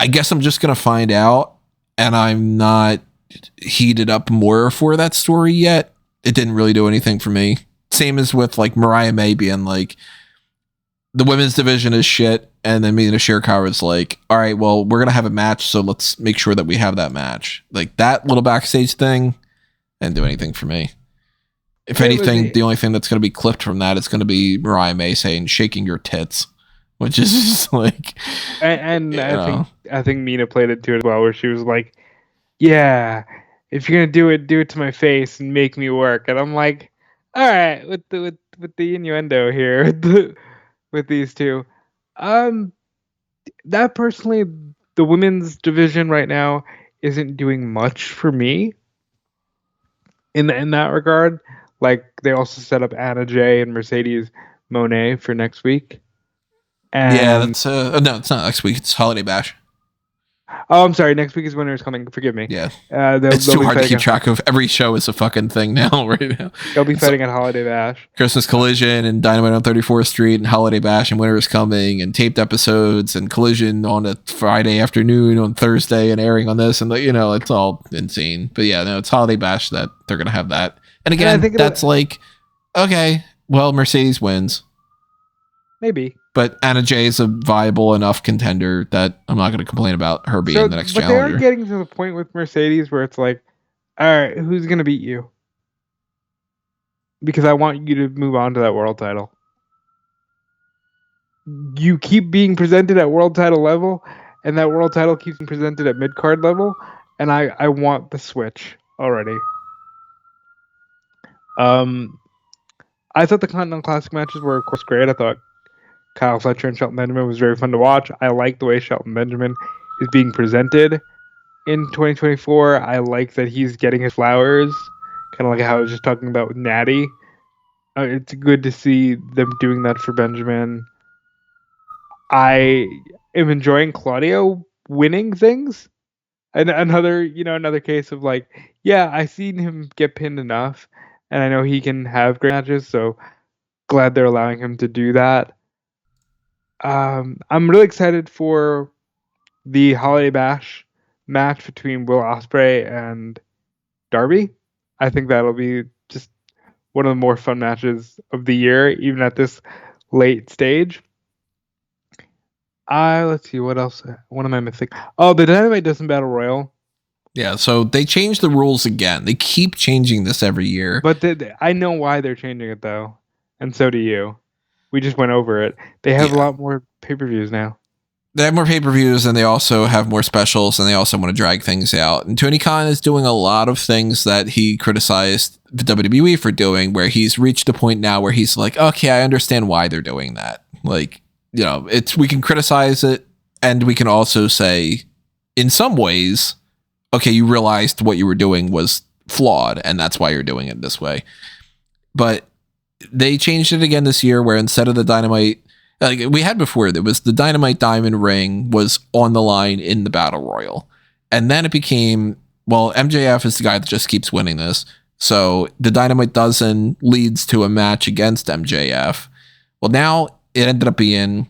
I guess I'm just going to find out, and I'm not heated up more for that story yet. It didn't really do anything for me. Same as with like Mariah May being like, the women's division is shit, and then me and Ashir was like, all right, well, we're going to have a match, so let's make sure that we have that match. Like, that little backstage thing didn't do anything for me. If anything, the only thing that's going to be clipped from that is going to be Mariah May saying, shaking your tits, which is just like... And I think Mina played it too as well, where she was like, yeah, if you're going to do it to my face and make me work. And I'm like, all right, with the innuendo here, with these two. That personally, the women's division right now isn't doing much for me in that regard. Like, they also set up Anna Jay and Mercedes Moné for next week. And yeah, that's no, it's not next week. It's Holiday Bash. Oh, I'm sorry. Next week is Winter is Coming. Forgive me. Yeah, it's too hard to keep track of. Every show is a fucking thing now, right now. They'll be fighting at Holiday Bash, Christmas Collision, and Dynamite on 34th Street, and Holiday Bash, and Winter is Coming, and taped episodes, and Collision on a Friday afternoon, on Thursday, and airing on this, and it's all insane. But yeah, no, it's Holiday Bash that they're gonna have that. And again, I think that's like, okay, well, Mercedes wins. Maybe. But Anna Jay is a viable enough contender that I'm not going to complain about her being the next challenger. But they are getting to the point with Mercedes where it's like, all right, who's going to beat you? Because I want you to move on to that world title. You keep being presented at world title level, and that world title keeps being presented at mid-card level, and I want the switch already. I thought the Continental Classic matches were, of course, great. I thought Kyle Fletcher and Shelton Benjamin was very fun to watch. I like the way Shelton Benjamin is being presented in 2024. I like that he's getting his flowers, kind of like how I was just talking about with Natty. It's good to see them doing that for Benjamin. I am enjoying Claudio winning things. And another case of like, yeah, I've seen him get pinned enough, and I know he can have great matches. So glad they're allowing him to do that. I'm really excited for the Holiday Bash match between Will Ospreay and Darby. I think that'll be just one of the more fun matches of the year, even at this late stage. Let's see, what else? What am I missing? Oh, the Dynamite Doesn't Battle Royal. Yeah, so they changed the rules again. They keep changing this every year. But I know why they're changing it, though. And so do you. We just went over it. They have a lot more pay-per-views now. They have more pay-per-views, and they also have more specials, and they also want to drag things out. And Tony Khan is doing a lot of things that he criticized the WWE for doing, where he's reached a point now where he's like, okay, I understand why they're doing that. Like, you know, we can criticize it, and we can also say, in some ways, okay, you realized what you were doing was flawed, and that's why you're doing it this way. But they changed it again this year, where instead of the Dynamite, like we had before, there was the Dynamite Diamond ring was on the line in the Battle Royal. And then it became, well, MJF is the guy that just keeps winning this. So the Dynamite Dozen leads to a match against MJF. Well, now it ended up being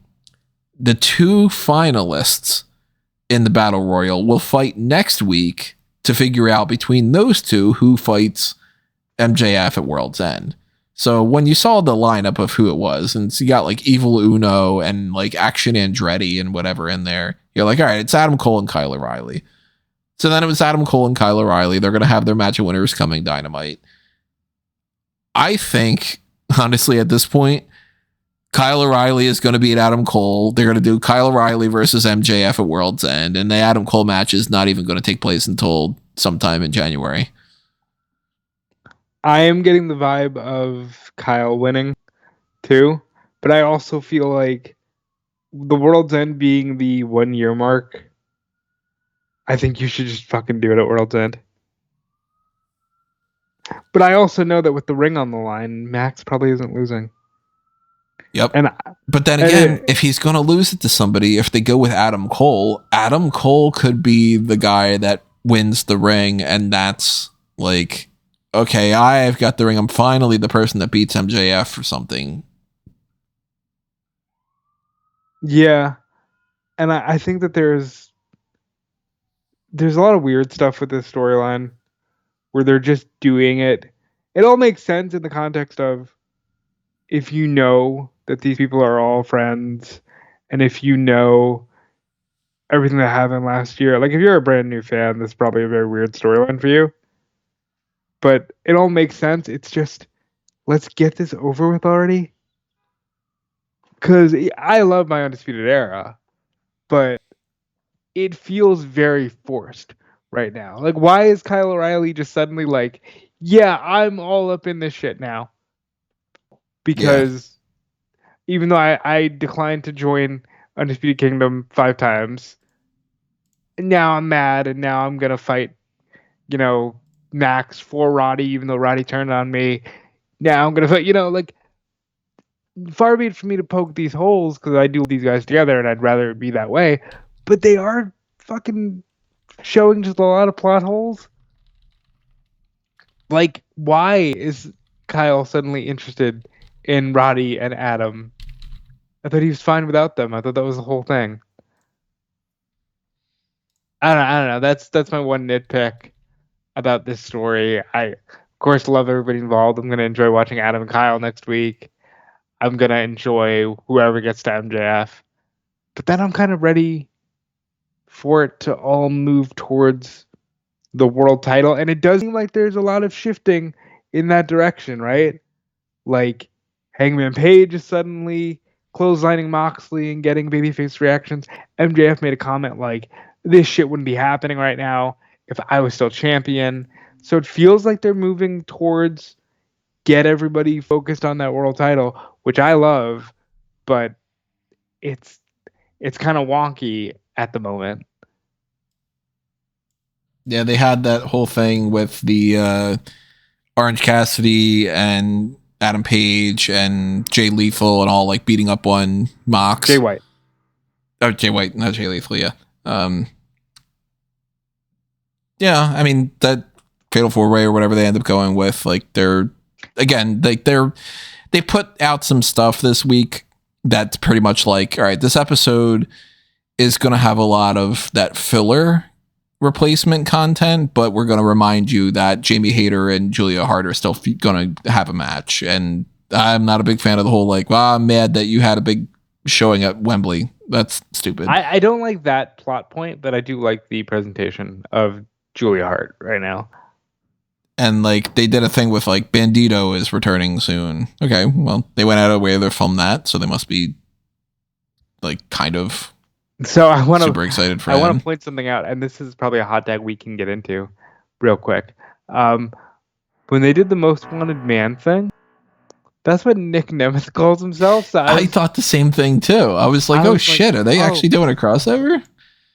the two finalists in the Battle Royal will fight next week to figure out between those two who fights MJF at World's End. So when you saw the lineup of who it was, and so you got like Evil Uno and like Action Andretti and whatever in there, you're like, all right, it's Adam Cole and Kyle O'Reilly. So then it was Adam Cole and Kyle O'Reilly. They're going to have their match of winners coming Dynamite. I think, honestly, at this point, Kyle O'Reilly is going to beat Adam Cole. They're going to do Kyle O'Reilly versus MJF at World's End, and the Adam Cole match is not even going to take place until sometime in January. I am getting the vibe of Kyle winning too, but I also feel like the World's End being the 1 year mark, I think you should just fucking do it at World's End. But I also know that with the ring on the line, Max probably isn't losing. Yep. But then again, if he's going to lose it to somebody, if they go with Adam Cole could be the guy that wins the ring, and that's like, okay, I've got the ring. I'm finally the person that beats MJF or something. Yeah. And I think that there's a lot of weird stuff with this storyline where they're just doing it. It all makes sense in the context of if you know that these people are all friends, and if you know everything that happened last year. Like, if you're a brand new fan, this is probably a very weird storyline for you. But it all makes sense. It's just, let's get this over with already. Because I love my Undisputed Era, but it feels very forced right now. Like, why is Kyle O'Reilly just suddenly like, yeah, I'm all up in this shit now? Because even though I declined to join Undisputed Kingdom 5 times, now I'm mad, and now I'm going to fight, Max for Roddy, even though Roddy turned on me. Now I'm going to fight, like, far be it for me to poke these holes, because I do these guys together, and I'd rather it be that way. But they are fucking showing just a lot of plot holes. Like, why is Kyle suddenly interested in Roddy and Adam? I thought he was fine without them. I thought that was the whole thing. I don't know. That's my one nitpick about this story. I, of course, love everybody involved. I'm going to enjoy watching Adam and Kyle next week. I'm going to enjoy whoever gets to MJF. But then I'm kind of ready for it to all move towards the world title. And it does seem like there's a lot of shifting in that direction, right? Like, Hangman Page is suddenly clotheslining Moxley and getting babyface reactions. MJF made a comment like, this shit wouldn't be happening right now if I was still champion. So it feels like they're moving towards get everybody focused on that world title, which I love, but it's kind of wonky at the moment. Yeah, they had that whole thing with the Orange Cassidy and Adam Page and Jay Lethal and all like beating up on Mox. Jay White. Oh, Jay White, not Jay Lethal, yeah. Yeah, I mean, that Fatal 4-Way or whatever they end up going with, like, they put out some stuff this week that's pretty much like, all right, this episode is going to have a lot of that filler replacement content, but we're going to remind you that Jamie Hayter and Julia Hart are still going to have a match. And I'm not a big fan of the whole, like, well, I'm mad that you had a big showing at Wembley. That's stupid. I don't like that plot point, but I do like the presentation of Julia Hart right now. And like they did a thing with like Bandito is returning soon. Okay, well, they went out of way to film that, so they must be like kind of super excited for him. I want to point something out, and this is probably a hot tag we can get into real quick. When they did the Most Wanted Man thing, that's what Nick Nemeth calls himself. So I thought the same thing too. I was like, oh shit, are they actually doing a crossover?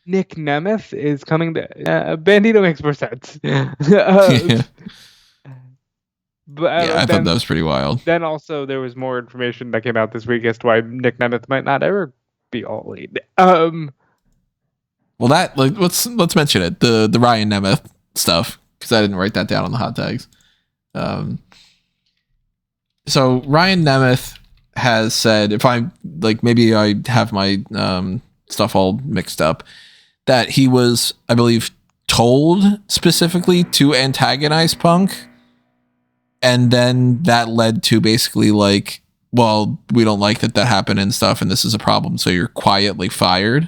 Nick Nemeth is coming to Bandito makes more sense. But I thought that was pretty wild. Then also there was more information that came out this week as to why Nick Nemeth might not ever be All Elite. Well, that like let's mention it. The Ryan Nemeth stuff, because I didn't write that down on the hot tags. So Ryan Nemeth has said, if I like, maybe I have my stuff all mixed up, that he was, I believe, told specifically to antagonize Punk, and then that led to basically like, well, we don't like that happened and stuff, and this is a problem, so you're quietly fired.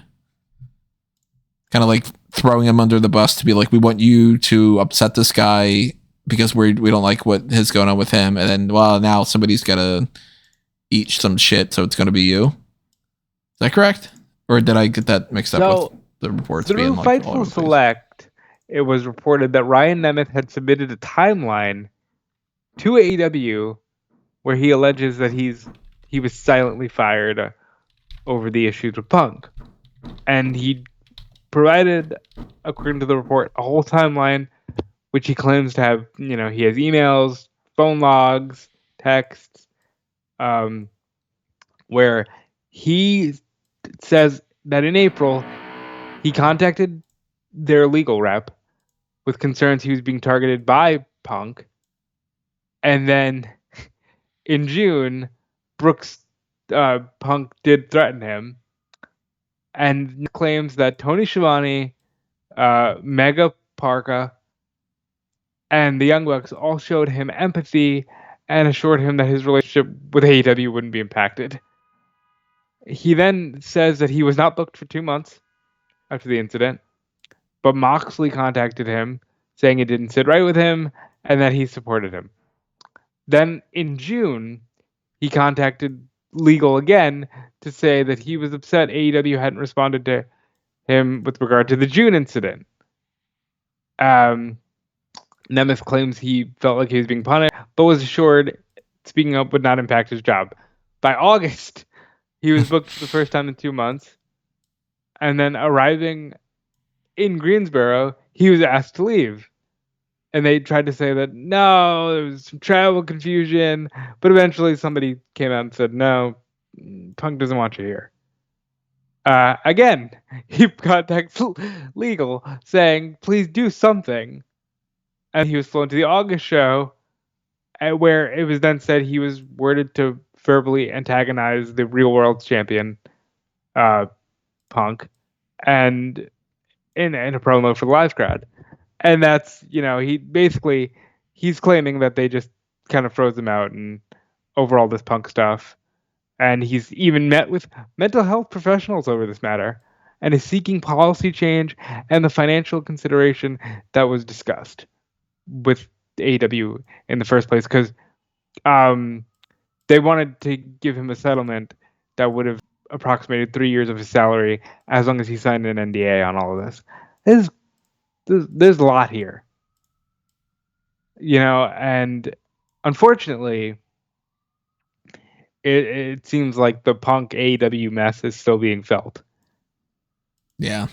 Kind of like throwing him under the bus to be like, we want you to upset this guy because we don't like what is going on with him, and then, well, now somebody's got to eat some shit, so it's going to be you. Is that correct? Or did I get that mixed up with the reports being like all over the place? Select, it was reported that Ryan Nemeth had submitted a timeline to AEW where he alleges that he was silently fired over the issues with Punk. And he provided, according to the report, a whole timeline which he claims to have, he has emails, phone logs, texts, where he says that in April he contacted their legal rep with concerns he was being targeted by Punk. And then in June, Punk did threaten him, and claims that Tony Schiavone, Mega Parka, and the Young Bucks all showed him empathy and assured him that his relationship with AEW wouldn't be impacted. He then says that he was not booked for 2 months after the incident, but Moxley contacted him saying it didn't sit right with him and that he supported him. Then in June, he contacted legal again to say that he was upset AEW hadn't responded to him with regard to the June incident. Nemeth claims he felt like he was being punished, but was assured speaking up would not impact his job. By August, he was booked for the first time in 2 months, and then arriving in Greensboro, he was asked to leave. And they tried to say that, no, there was some travel confusion. But eventually somebody came out and said, no, Punk doesn't want you here. Again, he contacts legal saying, please do something. And he was flown to the August show, where it was then said he was worded to verbally antagonize the real world champion, Punk, and in a promo for the live crowd. And that's, he's claiming that they just kind of froze him out and over all this Punk stuff. And he's even met with mental health professionals over this matter and is seeking policy change and the financial consideration that was discussed with AEW in the first place. Because they wanted to give him a settlement that would have approximated 3 years of his salary as long as he signed an NDA on all of this. There's a lot here, and unfortunately, it seems like the Punk AEW mess is still being felt. Yeah.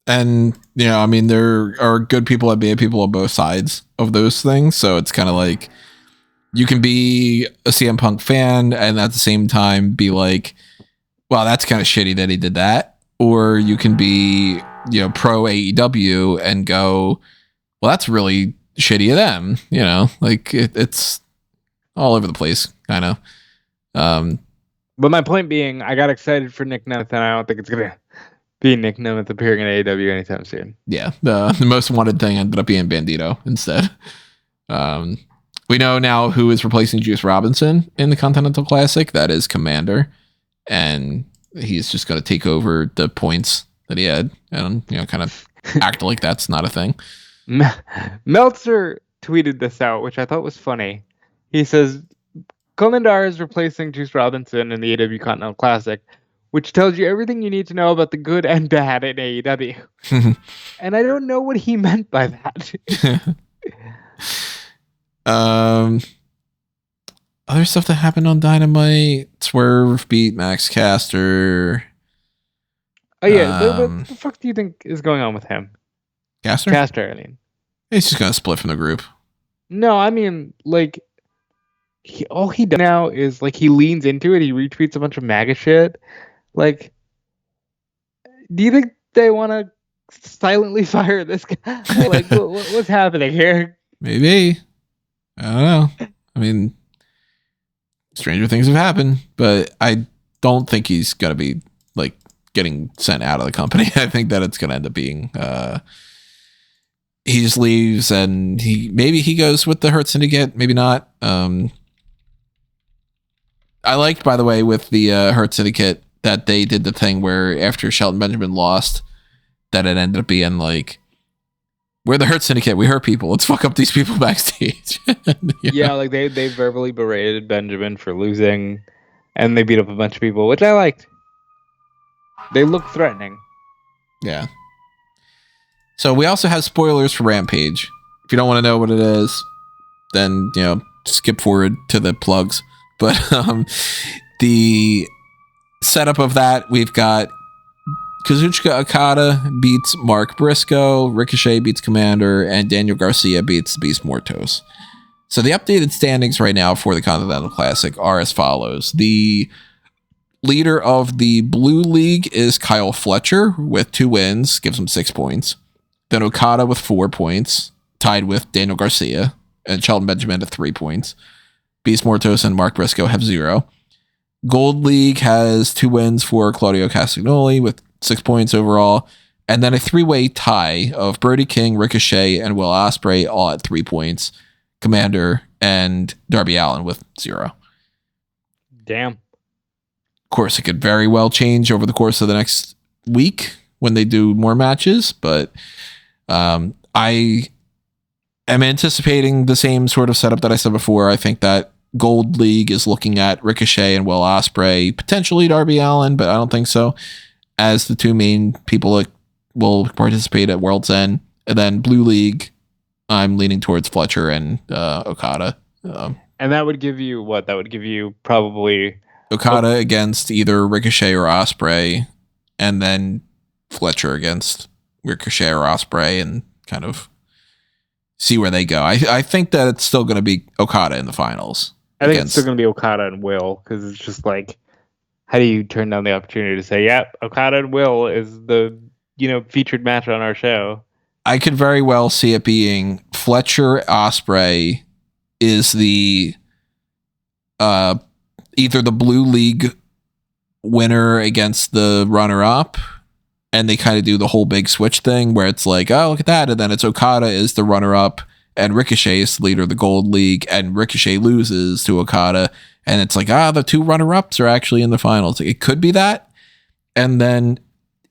And, I mean, there are good people and bad people on both sides of those things. So it's kind of like you can be a CM Punk fan and at the same time be like, wow, that's kind of shitty that he did that. Or you can be, pro AEW and go, well, that's really shitty of them. Like it's all over the place, kind of. But my point being, I got excited for Nick Nemeth, and I don't think it's going to be Nick Nemeth appearing in AEW anytime soon. Yeah, the most wanted thing ended up being Bandito instead. We know now who is replacing Juice Robinson in the Continental Classic. That is Commander, and he's just going to take over the points that he had, and kind of act like that's not a thing. Meltzer tweeted this out, which I thought was funny. He says, Komandar is replacing Juice Robinson in the AEW Continental Classic, which tells you everything you need to know about the good and bad in AEW. And I don't know what he meant by that. Other stuff that happened on Dynamite: Swerve beat Max Caster. Oh yeah, what the fuck do you think is going on with him? Caster, I mean, he's just gonna split from the group. No, I mean, like, all he does now is like he leans into it. He retweets a bunch of MAGA shit. Like, do you think they want to silently fire this guy? Like, what's happening here? Maybe. I don't know. I mean, stranger things have happened, but I don't think he's gonna be like getting sent out of the company. I think that it's gonna end up being he just leaves and he goes with the Hurt Syndicate, maybe not. I liked, by the way, with the Hurt Syndicate that they did the thing where after Shelton Benjamin lost, that it ended up being like, we're the Hurt Syndicate, we hurt people, let's fuck up these people backstage. Yeah, like they verbally berated Benjamin for losing, and they beat up a bunch of people, which I liked. They look threatening. Yeah. So we also have spoilers for Rampage. If you don't want to know what it is, then skip forward to the plugs. But the setup of that, we've got Kazuchika Okada beats Mark Briscoe, Ricochet beats Commander, and Daniel Garcia beats Beast Mortos. So the updated standings right now for the Continental Classic are as follows. The leader of the Blue League is Kyle Fletcher with 2 wins, gives him 6 points. Then Okada with 4 points, tied with Daniel Garcia, and Shelton Benjamin at 3 points. Beast Mortos and Mark Briscoe have 0. Gold League has 2 wins for Claudio Castagnoli with 6 points overall. And then a 3-way tie of Brody King, Ricochet, and Will Ospreay all at 3 points. Commander and Darby Allin with 0. Damn. Of course, it could very well change over the course of the next week when they do more matches, but I am anticipating the same sort of setup that I said before. I think that Gold League is looking at Ricochet and Will Ospreay, potentially Darby Allin, but I don't think so, as the 2 main people that will participate at World's End. And then Blue League, I'm leaning towards Fletcher and Okada. And that would give you what? That would give you probably Okada against either Ricochet or Ospreay, and then Fletcher against Ricochet or Ospreay, and kind of see where they go. I think that it's still going to be Okada in the finals. I think it's still going to be Okada and Will, because it's just like, how do you turn down the opportunity to say, yep, Okada and Will is the featured match on our show? I could very well see it being Fletcher Ospreay is the either the Blue League winner against the runner-up, and they kind of do the whole big switch thing where it's like, oh, look at that, and then it's Okada is the runner-up and Ricochet is the leader of the Gold League, and Ricochet loses to Okada, and it's like, the 2 runner-ups are actually in the finals. It could be that, and then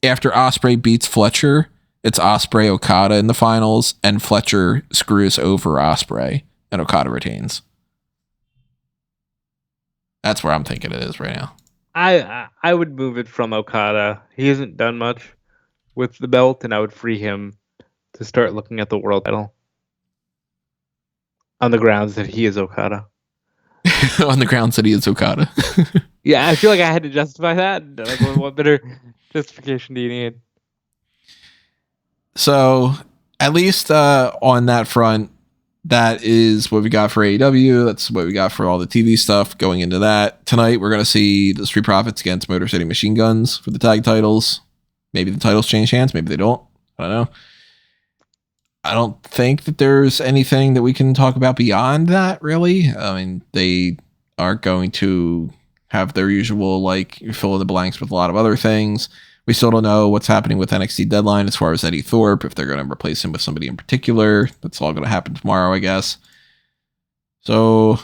after Ospreay beats Fletcher, it's Ospreay Okada in the finals, and Fletcher screws over Ospreay, and Okada retains. That's where I'm thinking it is right now. I would move it from Okada. He hasn't done much with the belt, and I would free him to start looking at the world title. On the grounds that he is Okada. On the grounds that he is Okada. Yeah, I feel like I had to justify that. Like, what better justification do you need? So, at least on that front, that is what we got for AEW. That's what we got for all the TV stuff going into that. Tonight, we're going to see the Street Profits against Motor City Machine Guns for the tag titles. Maybe the titles change hands. Maybe they don't. I don't know. I don't think that there's anything that we can talk about beyond that, really. I mean, they are going to have their usual, like, fill in the blanks with a lot of other things. We still don't know what's happening with NXT Deadline as far as Eddie Thorpe, if they're going to replace him with somebody in particular. That's all going to happen tomorrow, I guess. So,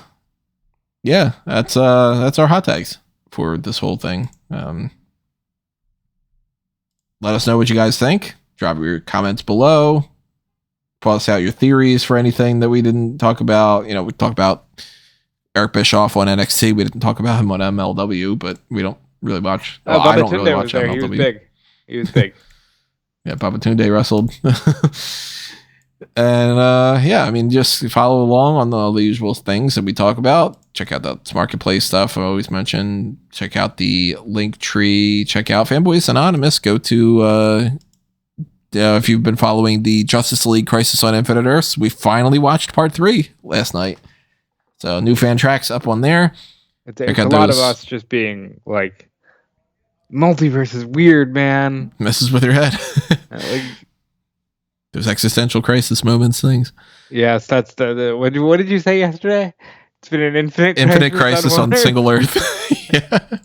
yeah, that's our hot tags for this whole thing. Let us know what you guys think. Drop your comments below. Toss out your theories for anything that we didn't talk about. You know, we talked about Eric Bischoff on NXT. We didn't talk about him on MLW, but we don't really watch. Well, I don't really watch MLW. He was big. He was big. Yeah, Babatunde wrestled. And yeah, I mean, just follow along on all the usual things that we talk about. Check out that Marketplace stuff I always mention. Check out the link tree. Check out Fanboys Anonymous. Go to if you've been following the Justice League Crisis on Infinite Earths, we finally watched part 3 last night. So new fan tracks up on there. It's a lot of us just being like, multiverse is weird, man. Messes with your head. Like, those existential crisis moments, things. Yes, that's the what did you say yesterday? It's been an infinite crisis on Single Earth. Yeah.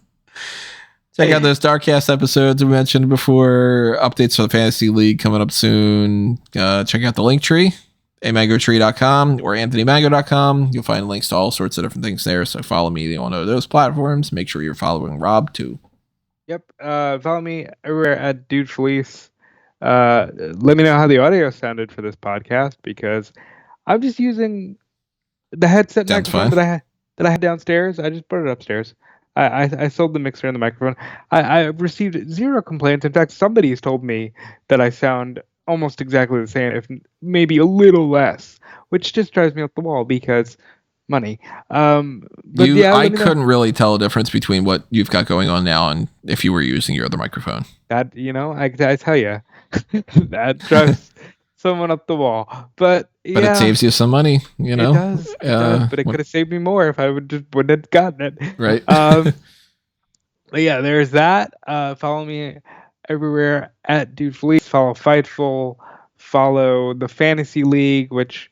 Check out those Darkcast episodes we mentioned before. Updates for the Fantasy League coming up soon. Check out the link tree, amangotree.com or anthonymango.com. You'll find links to all sorts of different things there. So follow me on those platforms. Make sure you're following Rob too. Yep. Follow me everywhere at Dude Felice. Let me know how the audio sounded for this podcast, because I'm just using the headset microphone that I had downstairs. I just brought it upstairs. I sold the mixer and the microphone. I received 0 complaints. In fact, somebody's told me that I sound almost exactly the same, if maybe a little less, which just drives me up the wall because money. But I couldn't really tell a difference between what you've got going on now and if you were using your other microphone. That, I tell you, that drives someone up the wall. But it saves you some money, It does, but it could have saved me more if I wouldn't have gotten it. Right. But yeah, there's that. Follow me everywhere at Dude Felice. Follow Fightful. Follow the Fantasy League, which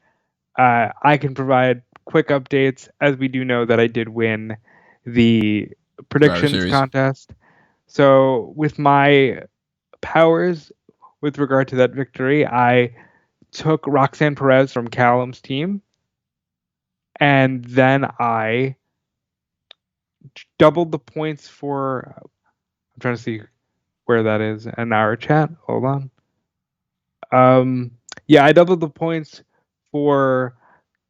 I can provide quick updates, as we do know that I did win the predictions contest. So with my powers with regard to that victory, I took Roxanne Perez from Callum's team, and then I doubled the points for, I'm trying to see where that is in our chat. Hold on. Yeah, I doubled the points for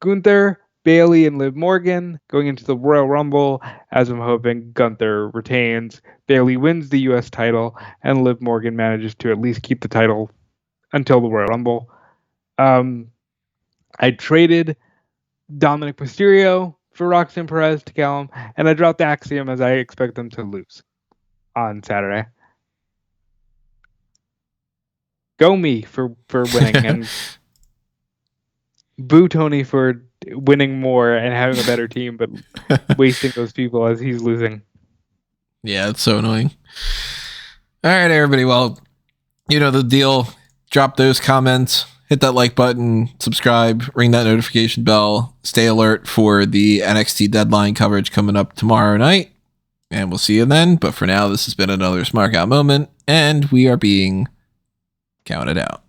Gunther, Bailey, and Liv Morgan going into the Royal Rumble, as I'm hoping Gunther retains, Bailey wins the US title, and Liv Morgan manages to at least keep the title until the Royal Rumble. I traded Dominic Mysterio for Roxanne Perez to Callum, and I dropped Axiom, as I expect them to lose on Saturday. Go me for winning, and boo Tony for winning more and having a better team, but wasting those people as he's losing. Yeah, it's so annoying. All right, everybody. Well, you know the deal. Drop those comments, hit that like button, subscribe, ring that notification bell, stay alert for the NXT Deadline coverage coming up tomorrow night, and we'll see you then. But for now, this has been another Smart Out moment, and we are being counted out.